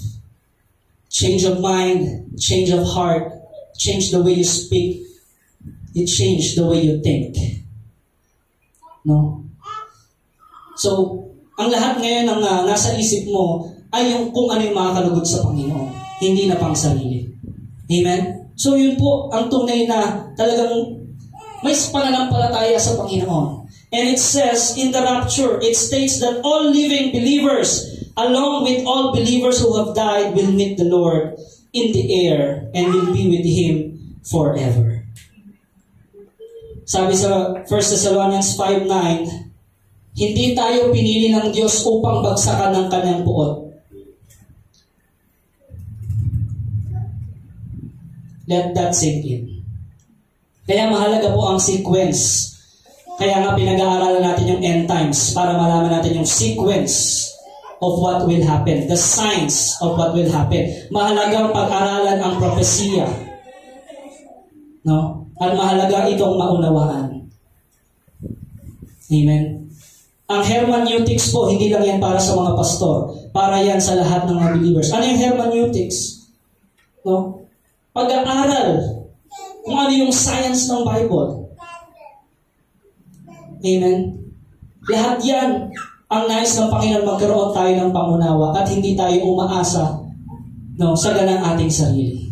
Change of mind, change of heart, change the way you speak. It change the way you think. No? So, ang lahat ngayon ng nasa isip mo ay yung kung ano yung makakalugod sa Panginoon. Hindi na pang sarili. Amen? So, yun po ang tunay na talagang may pananampalataya sa Panginoon. And it says in the rapture, it states that all living believers, along with all believers who have died, will meet the Lord in the air and will be with Him forever. Sabi sa 1 Thessalonians 5:9, hindi tayo pinili ng Diyos upang bagsakan ng Kanyang puot. Let that sink in. Kaya mahalaga po ang sequence. Kaya nga pinag-aaralan natin yung end times para malaman natin yung sequence of what will happen, the signs of what will happen. Mahalagang pag-aralan ang propesya. No? At mahalaga itong maunawaan. Amen? Ang hermeneutics po, hindi lang yan para sa mga pastor. Para yan sa lahat ng mga believers. Ano yung hermeneutics? No? Pag-aaral kung ano yung science ng Bible. Amen? Lahat yan ang nais ng Panginoon, magkaroon tayo ng pangunawa at hindi tayo umaasa, no, sa ganang ating sarili.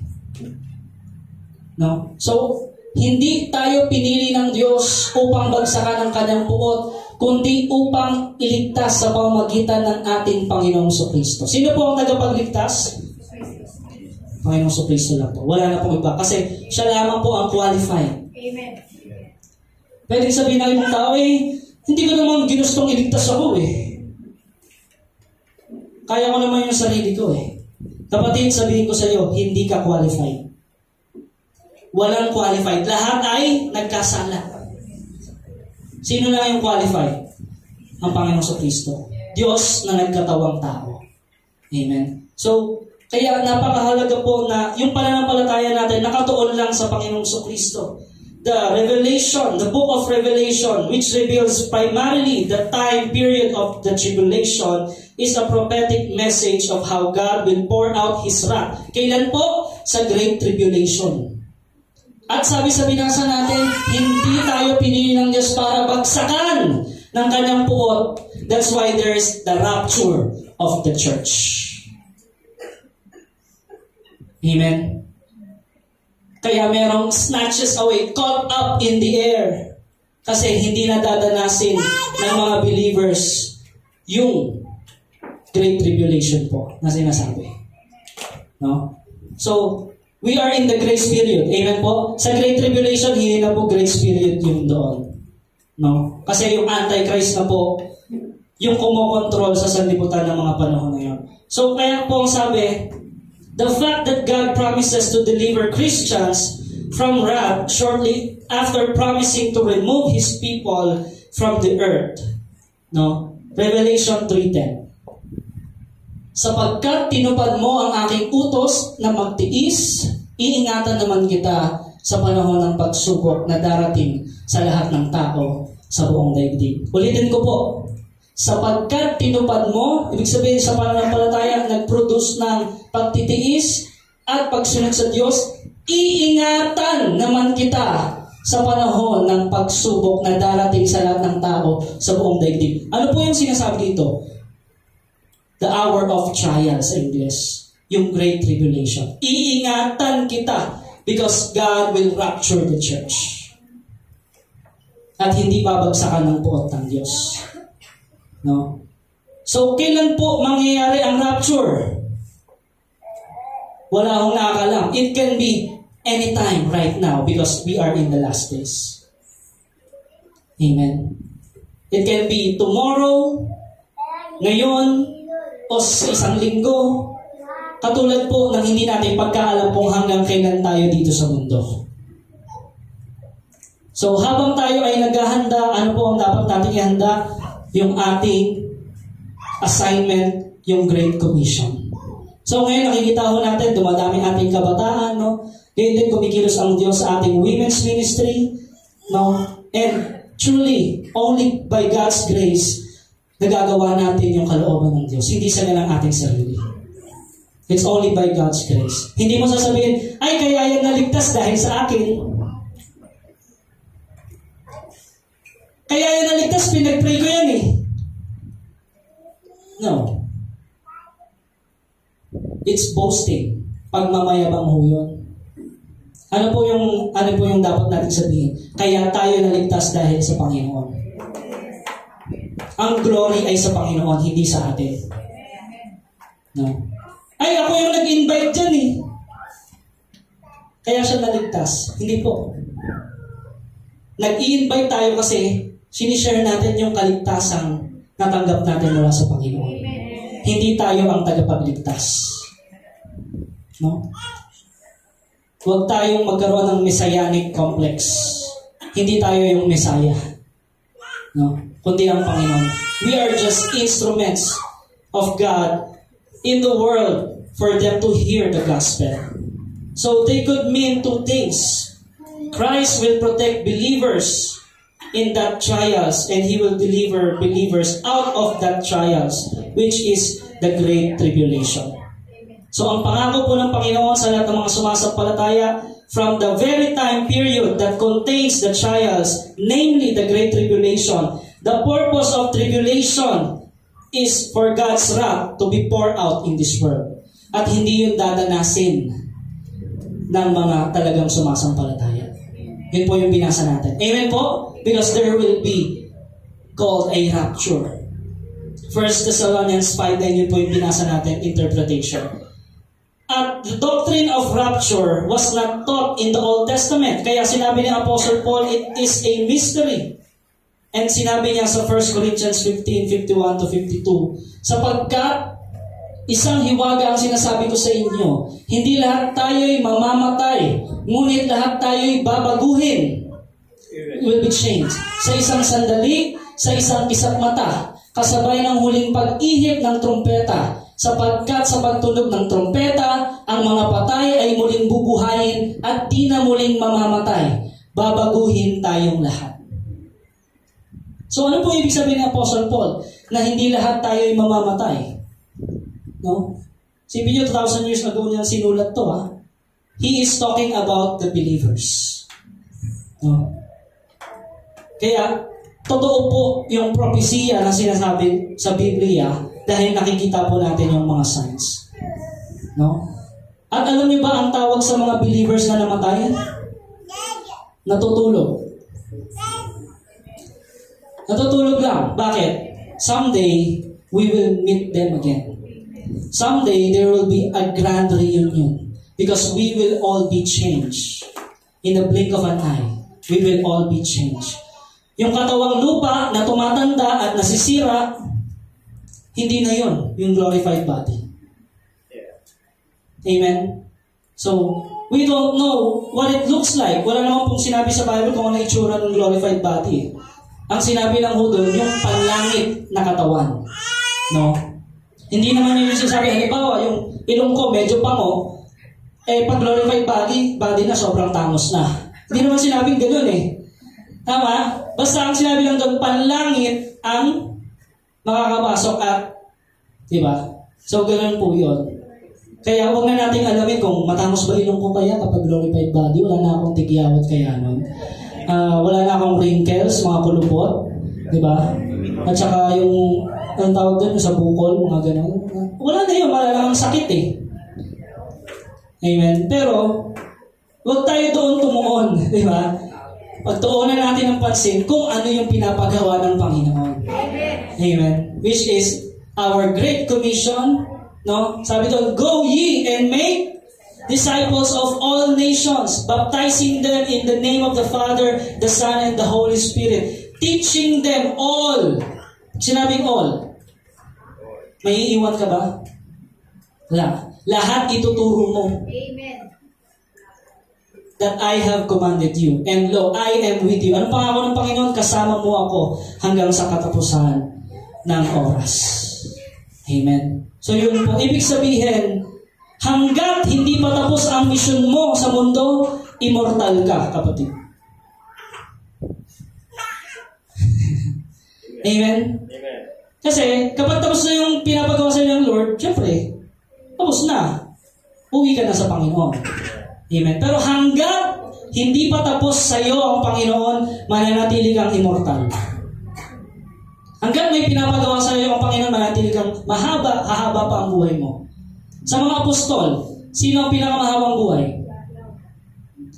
No? So, hindi tayo pinili ng Diyos upang bagsakan ang Kanyang puot, kundi upang iligtas sa pamamagitan ng ating Panginoong Kristo. Sino po ang tagapagligtas? Panginoong Kristo lang po. Wala na pong iba. Kasi siya lamang po ang qualified. Amen. Pwede sabihin ng ibang tao, hindi ko naman ginustong iligtas ako Kaya ko naman yung sarili ko Kapatid, sabihin ko sa iyo, hindi ka qualified. Walang qualified. Lahat ay nagkasala. Sino na yung qualified? Ang Panginoong Kristo. Diyos na nagkatawang tao. Amen. So, kaya napakahalaga po na yung pananampalataya natin nakatuon lang sa Panginoong Kristo. The Revelation, the book of Revelation, which reveals primarily the time period of the tribulation, is a prophetic message of how God will pour out His wrath. Kailan po? Sa Great Tribulation. At sabi sa binasa natin, hindi tayo pinili ng Diyos para bagsakan ng Kanyang puot. That's why there's the rapture of the church. Amen? Kaya merong snatches away, caught up in the air. Kasi hindi na dadanasin ng mga believers yung Great Tribulation po na sinasabi. No? So, we are in the grace period. Amen po? Sa Great Tribulation, hindi na po grace period yung doon. No? Kasi yung Antichrist na po, yung kumokontrol sa sanlibutan ng mga panahon na yun. So, kaya po ang sabi, the fact that God promises to deliver Christians from wrath shortly after promising to remove His people from the earth, no, Revelation 3:10. Sapagkat tinupad mo ang aking utos na magtiis, iingatan naman kita sa panahon ng pagsubok na darating sa lahat ng tao sa buong daigdig. Ulitin ko po. Sapagkat tinupad mo, ibig sabihin sa pananampalataya, nag-produce ng pagtitiis at pagsunod sa Diyos, iingatan naman kita sa panahon ng pagsubok na darating sa lahat ng tao sa buong daigdig. Ano po yung sinasabi dito? The hour of trial sa English. Yung Great Tribulation. Iingatan kita because God will rapture the church. At hindi babagsakan ng puot ng Diyos. No? So, kailan po mangyayari ang rapture? Wala akong nakakalam. It can be anytime right now because we are in the last days. Amen. It can be tomorrow, ngayon, o sa isang linggo. Katulad po ng hindi natin pagkaalam kung hanggang kailan tayo dito sa mundo. So, habang tayo ay naghahanda, ano po ang dapat natin ihanda? Yung ating assignment, yung Great Commission. So, ngayon nakikita ho natin, dumadami ating kabataan, no? Ngayon din kumikilos ang Diyos sa ating women's ministry, no? And truly, only by God's grace, nagagawa natin yung kalooban ng Diyos. Hindi sa lang ating sarili. It's only by God's grace. Hindi mo sasabihin, ay, kaya yan naligtas dahil sa akin. Kaya yan naligtas, pinag-pray ko yan eh. No. It's boasting. Pagmamayabang ho yun. Ano po yung dapat natin sabihin? Kaya tayo naligtas dahil sa Panginoon. Ang glory ay sa Panginoon, hindi sa atin. No? Ay, ako yung nag-invite dyan eh. Kaya siya naligtas. Hindi po. Nag-i-invite tayo kasi sinishare natin yung kaligtasang natanggap natin mula sa Panginoon. Hindi tayo ang tagapagligtas. No? Huwag tayong magkaroon ng messianic complex. Hindi tayo yung Messiah. No? Kundi ang Panginoon. We are just instruments of God in the world for them to hear the gospel. So they could mean two things. Christ will protect believers in that trials and He will deliver believers out of that trials, which is the Great Tribulation. So ang pangako po ng Panginoon sa lahat ng mga sumasampalataya, from the very time period that contains the trials, namely the Great Tribulation, the purpose of tribulation is for God's wrath to be poured out in this world. At hindi yun dadanasin ng mga talagang sumasampalataya. Yun po yung binasa natin. Amen po? Because there will be called a rapture. 1 Thessalonians 5, yun po yung binasa natin, interpretation. At the doctrine of rapture was not taught in the Old Testament. Kaya sinabi ni Apostle Paul, it is a mystery. And sinabi niya sa 1 Corinthians 15:51-52, sapagkat isang hiwaga ang sinasabi ko sa inyo, hindi lahat tayo'y mamamatay, ngunit lahat tayo'y babaguhin. Will be changed. Sa isang sandali, sa isang kisap mata, kasabay ng huling pag-ihip ng trumpeta, sapagkat sa pagtunog ng trumpeta, ang mga patay ay muling bubuhayin at di na muling mamamatay. Babaguhin tayong lahat. So ano po ibig sabihin ng Apostle Paul? Na hindi lahat tayo ay mamamatay. No? Sipin nyo, 2,000 years ago niya sinulat to. Ha? He is talking about the believers. No? Kaya, totoo po yung propesya na sinasabi sa Biblia dahil nakikita po natin yung mga signs. No? At alam niyo ba ang tawag sa mga believers na namatayan? Natutulog. Natutulog lang. Bakit? Someday, we will meet them again. Someday, there will be a grand reunion because we will all be changed. In the blink of an eye, we will all be changed. Yung katawang lupa na tumatanda at nasisira, hindi na yun, yung glorified body. Amen? So, we don't know what it looks like. Wala naman pong sinabi sa Bible kung ano itsura ng glorified body. ang sinabi lang ho doon, yung panlangit na katawan. No? Hindi naman yung sinasabi, halimbawa, yung ilong ko medyo pango, pag glorified body na sobrang tangos na. Hindi naman sinabing gano'n eh. Tama? Basta ang sinabi lang doon, panlangit ang makakapasok at, di ba? So, gano'n po yun. Kaya huwag na nating alamin kung matangos ba ilong ko kaya kapag glorified body. Wala na akong tigyawat kaya nun. Wala na akong wrinkles, mga pulupot. Di ba? At saka yung, anong tawag doon, sa bukol, mga gano'n. Wala na yun, wala lang sakit eh. Amen. Pero, huwag tayo doon tumuon. Di ba? Pagtuunan natin ang pansin kung ano yung pinapagawa ng Panginoon. Amen. Which is our Great Commission. No? Sabi doon, go ye and make disciples of all nations, baptizing them in the name of the Father, the Son, and the Holy Spirit, teaching them all. Sinabing all. May iiwan ka ba? Wala. Lahat ituturo mo. Amen. That I have commanded you. And lo, I am with you. Ano pangako ng Panginoon? Kasama mo ako hanggang sa katapusan ng oras. Amen. So yun po. Ibig sabihin, hanggat hindi pa tapos ang misyon mo sa mundo, immortal ka, kapatid. Amen? Amen. Kasi, kapag tapos na yung pinapagawa sa ng Lord, syempre, tapos na. Uwi ka na sa Panginoon. Amen. Pero hanggat hindi pa tapos sa iyo ang Panginoon, mananatili kang immortal. Hanggat may pinapagawa sa iyo ang Panginoon, mananatili kang hahaba pa ang buhay mo. Sa mga apostol, sino ang pinakamahabang buhay?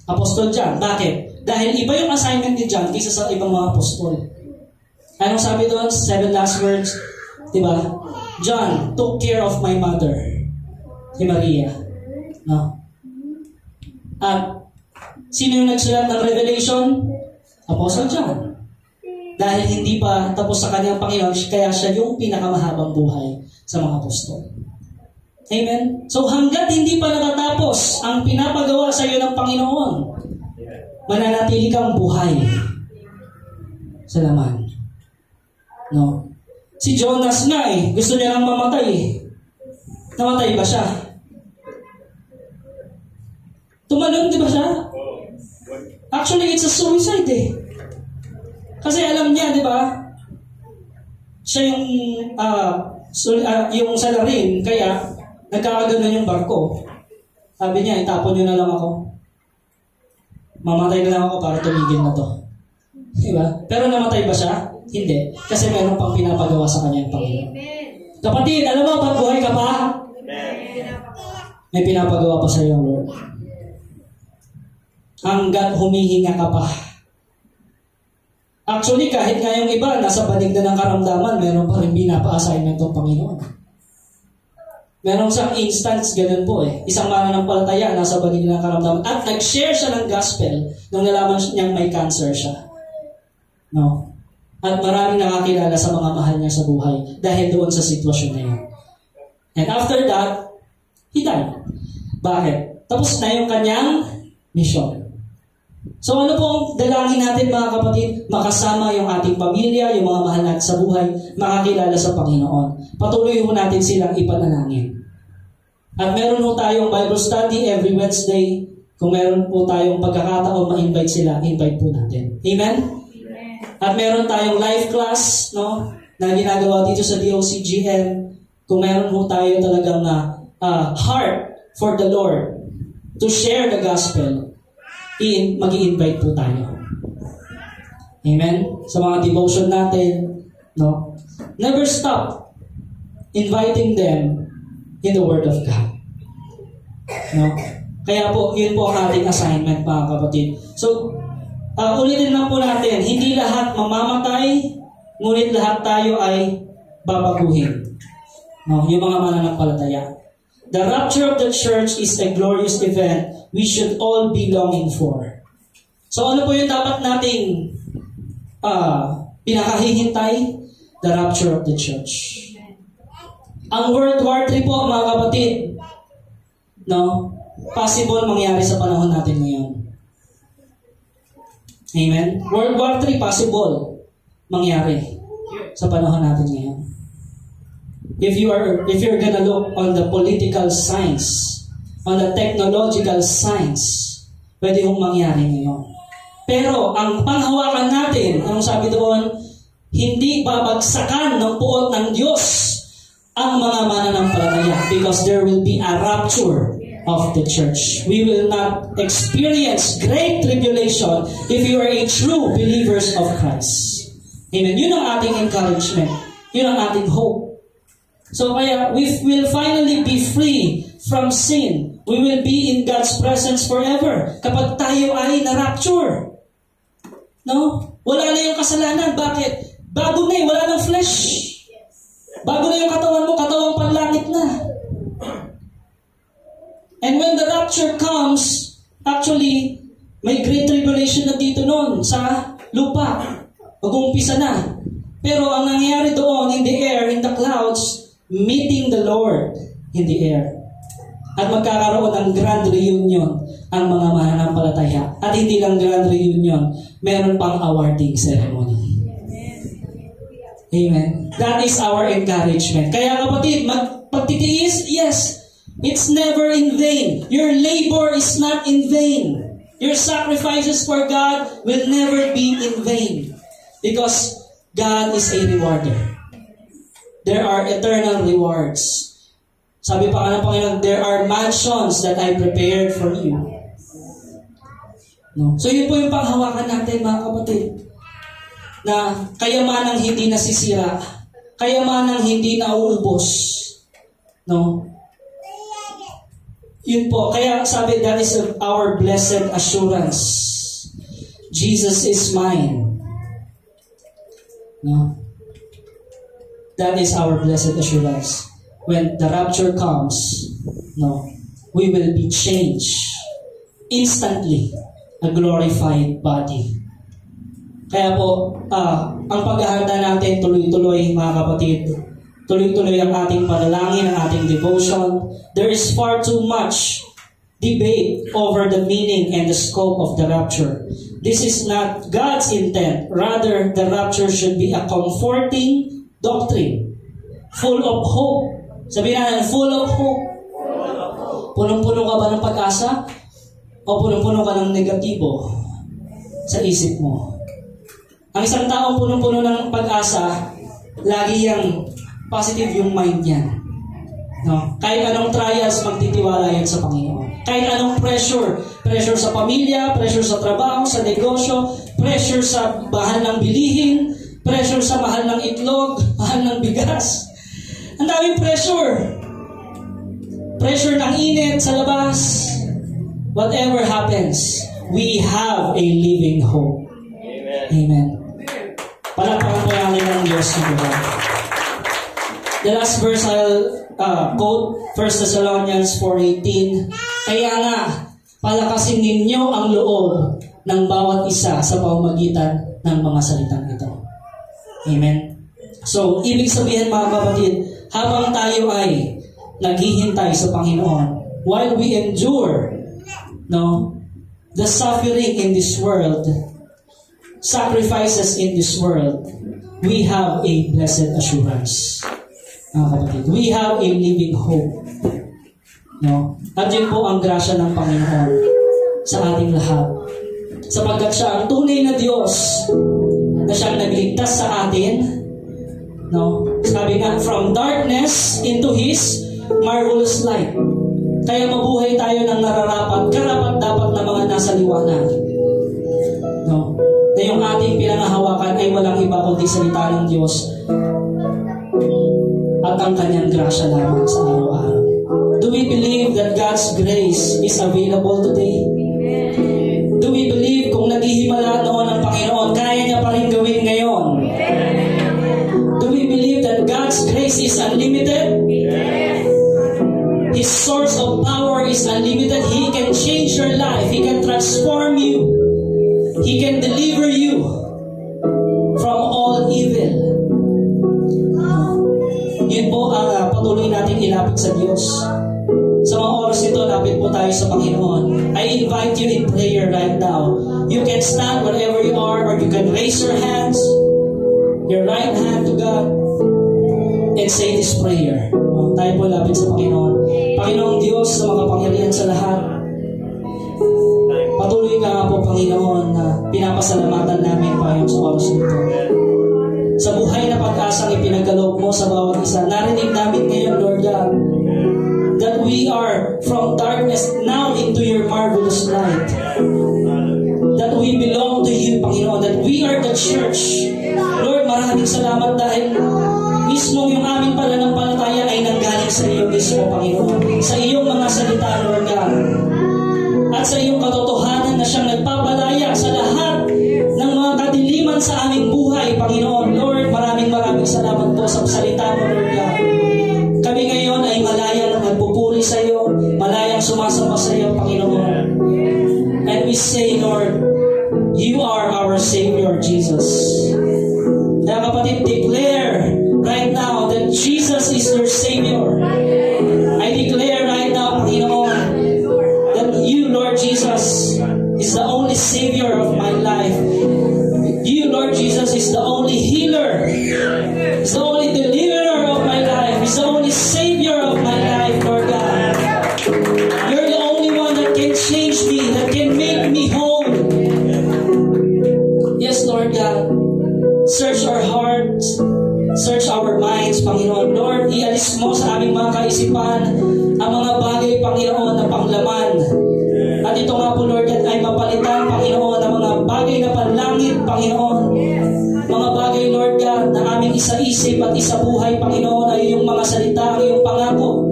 Apostol John. Bakit? Dahil iba yung assignment ni John kaysa sa ibang mga apostol. Anong sabi doon? 7 last words. Diba? John took care of my mother. Si Maria. No? At sino yung nagsulat ng Revelation? Apostle John. Dahil hindi pa tapos sa kanyang Panginoon, kaya siya yung pinakamahabang buhay sa mga apostol. Amen? So hanggat hindi pa natatapos ang pinapagawa sa iyo ng Panginoon, mananatili kang buhay sa laman. No? Si Jonas nga gusto niya lang mamatay Namatay ba siya? Tumalon, di ba siya? Actually, it's a suicide Kasi alam niya, di ba? Siya yung yung salarin, kaya nagkakaganon yung barko. Sabi niya, itapon niyo na lang ako. Mamatay na lang ako para tumigil na to. Di ba? Pero namatay ba siya? Hindi. Kasi meron pang pinapagawa sa kanya yung Panginoon. Kapatid, alam mo, pag buhay ka pa, may pinapagawa pa sa iyo, Lord. Hanggat humihinga ka pa. Actually, kahit nga yung iba, nasa banig na ng karamdaman, meron pa rin binapa-assignment ng Panginoon. Meron isang instance, ganun po Isang mananampalataya, nasa banig na ng karamdaman. At nag-share siya ng gospel nung nalaman niyang may cancer siya. No? At maraming nakakilala sa mga mahal niya sa buhay dahil doon sa sitwasyon na yun. And after that, he died. Bakit? Tapos na yung kanyang mission. So ano po ang dalangin natin mga kapatid? Makasama yung ating pamilya, yung mga mahal natin sa buhay, makakilala sa Panginoon. Patuloy po natin silang ipanalangin. At meron po tayong Bible study every Wednesday. Kung meron po tayong pagkakataon ma-invite sila, invite po natin. Amen? At meron tayong live class na ginagawa dito sa DOCGM. Kung meron po tayo talagang heart for the Lord to share the gospel, mag-i-invite po tayo. Amen? Sa mga devotion natin, never stop inviting them in the Word of God. Kaya po, yun po ang ating assignment, mga kapatid. So, ulitin lang po natin, hindi lahat mamamatay, ngunit lahat tayo ay babaguhin. Yung mga mananampalataya. The rapture of the church is a glorious event we should all be longing for. So ano po yung dapat nating pinakahihintay? The rapture of the church. Ang World War III po, mga kapatid, possible mangyari sa panahon natin ngayon. Amen? World War III, possible. mangyari sa panahon natin ngayon. If you're gonna look on the political science, on the technological science, pwede yung mangyari ngayon. Pero ang panghawakan natin, anong sabi doon, hindi babagsakan ng puot ng Diyos ang mga mananampalataya because there will be a rapture of the church. We will not experience great tribulation if you are a true believers of Christ. Amen. Yun ang ating encouragement. Yun ang ating hope. So kaya we will finally be free from sin. We will be in God's presence forever kapag tayo ay na-rapture. No? Wala na yung kasalanan. Bakit? Bago na wala ng flesh. Bago na yung katawan mo, katawang panlangit na. And when the rapture comes, actually, may great tribulation na dito noon sa lupa. Mag-uumpisa na. Pero ang nangyayari doon, in the air, in the clouds, meeting the Lord in the air. At magkakaroon ng grand reunion ang mga mananampalataya. At hindi lang grand reunion, meron pang awarding ceremony. Amen. That is our encouragement. Kaya kapatid, pagtitiis, yes, it's never in vain. Your labor is not in vain. Your sacrifices for God will never be in vain. Because God is a rewarder. There are eternal rewards. Sabi pa nga ng Panginoon, there are mansions that I prepared for you. No? So yun po yung panghawakan natin, mga kapatid. Na kayamanang hindi nasisira. Kayamanang hindi nauubos. No? Yun po. Kaya sabi, that is our blessed assurance. Jesus is mine. No? That is our blessed assurance. When the rapture comes, no, we will be changed instantly, a glorified body. Kaya po, ang paghahanda natin tuloy-tuloy, mga kapatid, tuloy-tuloy ang ating panalangin, ang ating devotion. There is far too much debate over the meaning and the scope of the rapture. This is not God's intent. Rather, the rapture should be a comforting doctrine, full of hope. Sabihin natin, full of hope. Punong-puno ka ba ng pag-asa? O punong-puno ka ng negatibo sa isip mo? Ang isang taong punong-puno ng pag-asa, lagi yung positive yung mind niyan. No? Kahit anong trials, magtitiwala yan sa Panginoon. Kahit anong pressure sa pamilya, pressure sa trabaho, sa negosyo, pressure sa mahal ng bilihin, pressure sa mahal ng itlog, mahal ng bigas. Ang daming pressure. Pressure ng init sa labas. Whatever happens, we have a living hope. Amen. Amen. Palakpakan po natin ang Diyos ng Lord. The last verse I'll quote, 1 Thessalonians 4:18. Kaya nga, palakasin ninyo ang loob ng bawat isa sa pamamagitan ng mga salitang ito. Amen. So, ibig sabihin mga kapatid, habang tayo ay naghihintay sa Panginoon, while we endure, no, the suffering in this world, sacrifices in this world, we have a blessed assurance. Mga kapatid, we have a living hope. No? At yun po ang grasya ng Panginoon sa ating lahat. Sapagkat siya ang tunay na Diyos na siyang nagligtas sa atin. No? Sabi nga, from darkness into His marvelous light. Kaya mabuhay tayo ng nararapat, karapat-dapat na mga nasa liwanag. No? Na yung ating pinangahawakan ay walang iba kundi salita ng Diyos at ang kanyang grasya lamang sa araw-araw. Do we believe that God's grace is available today? Do we believe kung naghihimala noon ang Panginoon, kaya niya pa rin gawin ngayon? Do we believe that God's grace is unlimited? His source of power is unlimited. He can change your life. He can transform you. He can deliver you from all evil. Yun po ang patuloy natin ilapit sa Diyos. Sa mga oras nito, lapit po tayo sa Panginoon. I invite you in prayer right now. You can stand wherever you are or you can raise your hands. your right hand to God and say this prayer. Tayo po lapit sa Panginoon. Panginoong Diyos na makapangyarihan sa lahat, patuloy ka nga po, Panginoon, na pinapasalamatan namin, Panginoon, sa oras nito. Sa buhay na pag-asang ipinagkaloob mo sa bawat isa, narinig namin ngayon, Lord God, that we are from darkness now into your marvelous light. That we belong to you, Panginoon, that we are the church. Lord, maraming salamat dahil mismo yung aming pananampalataya ay nanggaling sa iyo mismo, Panginoon. Sa iyong mga salita, Lord God. At sa iyong katotohanan na siyang nagpapalaya sa lahat ng mga kadiliman sa aming buhay, Panginoon. Lord, maraming salamat po sa salita mo, Lord God. Kami ngayon ay malayang nagpupuri sa iyo, malayang sumasamba sa iyo, Panginoon. And we say, Lord, you are our Savior, Jesus. Kaya kapatid, declare right now that Jesus is your Savior. I declare right now, Panginoon, that you, Lord Jesus, is the only Savior of my life. You, Lord Jesus, is the only healer. Is the only deliverer of my life. Is the only Savior of my life, Lord God. You're the only one that can change me, that can make me whole. Yes, Lord God. Search our hearts. Search our minds, Panginoon. Lord, ialis mo sa aming mga kaisipan ang mga bagay, Panginoon, na panglaman. At ito nga po, Lord, ay mapalitan, Panginoon, ng mga bagay na panlangit, Panginoon. Mga bagay, Lord God, na aming isa-isip at isa-buhay, Panginoon, ay yung mga salita, ay yung pangako.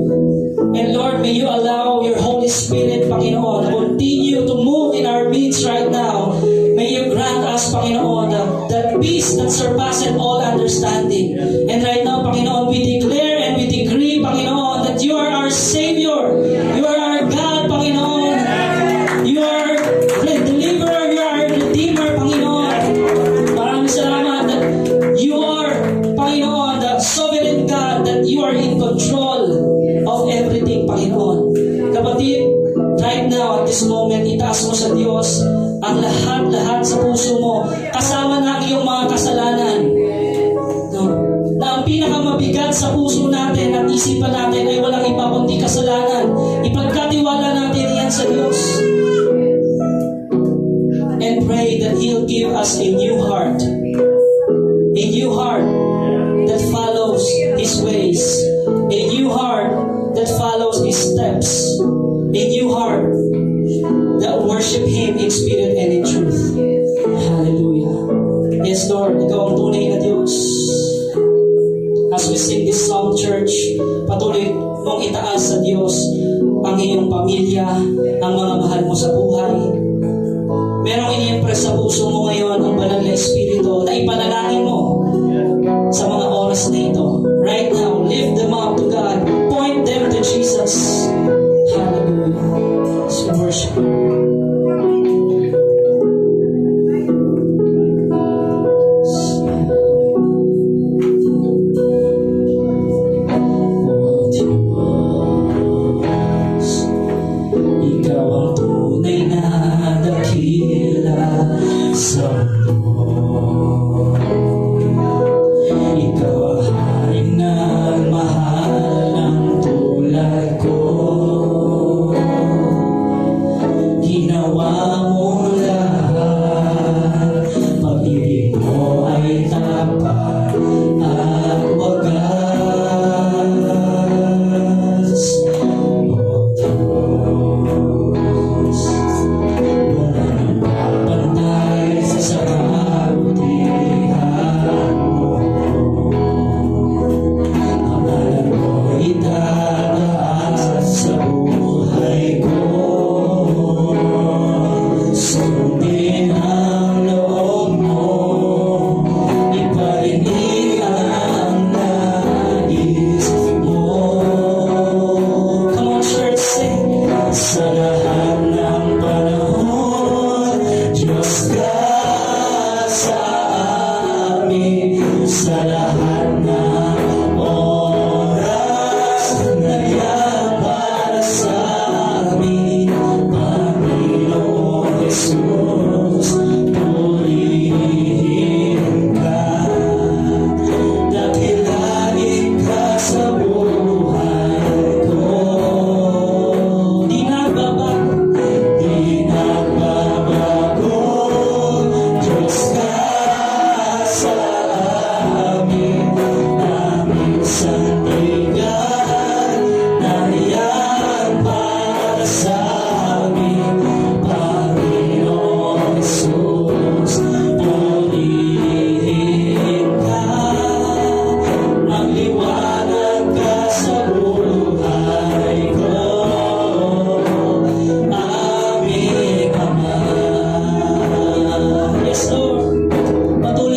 And Lord, may you allow your Holy Spirit, Panginoon, continue to move in our midst right now. May you grant us, Panginoon, that peace that surpasses all understanding. And right now, Panginoon, we declare and we decree, Panginoon, that you are our Savior. You are our God, Panginoon. You are the deliverer. You are our Redeemer, Panginoon. Maraming salamat that you are, Panginoon, the sovereign God, that you are in control of everything, Panginoon. Kapatid, right now, at this moment, itaas mo sa Diyos ang lahat-lahat sa puso mo, kasama na ang iyong mga kasalanan. No? Na ang pinakamabigat sa puso natin at isipan natin ay walang iba kundi kasalanan. Ipagkatiwala natin yan sa Diyos. And pray that He'll give us a new heart. A new heart that follows His ways. A new heart that follows His steps. A new heart that worship Him in spirit and in truth. Hallelujah. Yes, Lord, Ikaw ang tunay na Diyos. As we sing this song, church, patuloy mong itaas sa Diyos ang iyong pamilya, ang mga mahal mo sa buhay. Merong ini-impress sa puso mo ngayon ang banal na Espiritu na ipanalangin mo sa mga oras na ito. Right now, lift them up to God. Point them to Jesus. Hallelujah. Let's worship Him. Ikaw ang tunay na dakila sa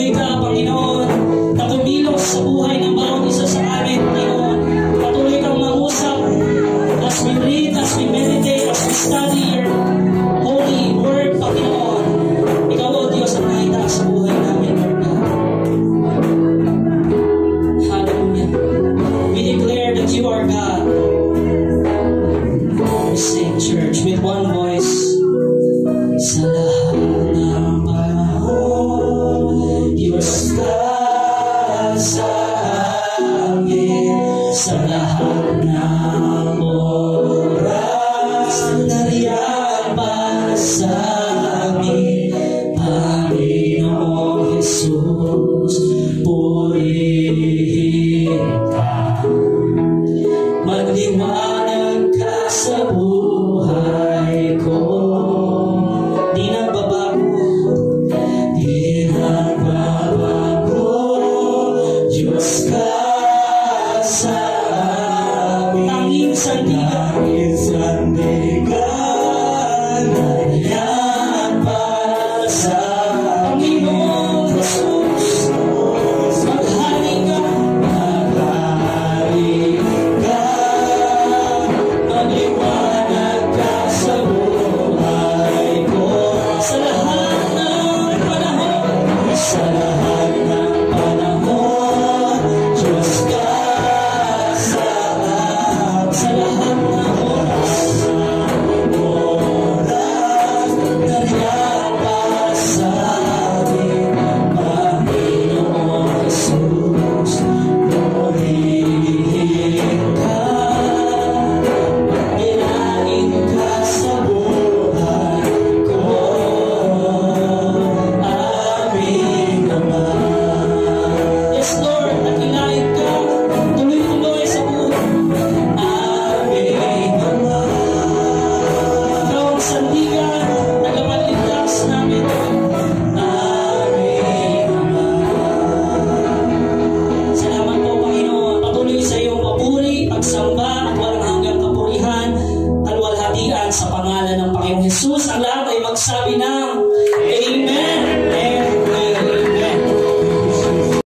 Patuloy ka, Panginoon, na kumilos sa buhay ng bawat isa sa amin, Panginoon. Patuloy kang mangusap as we read, as we meditate, as we study your holy word, Panginoon. Ikaw, O Diyos, ang nakita sa buhay namin, Lord God. Hallelujah. We declare that you are God. We sing, church, with one voice. Sa lahat ng panahon, Diyos ka sa amin. Sa lahat ng oras, nariyan para sa amin, Panginoong Jesus.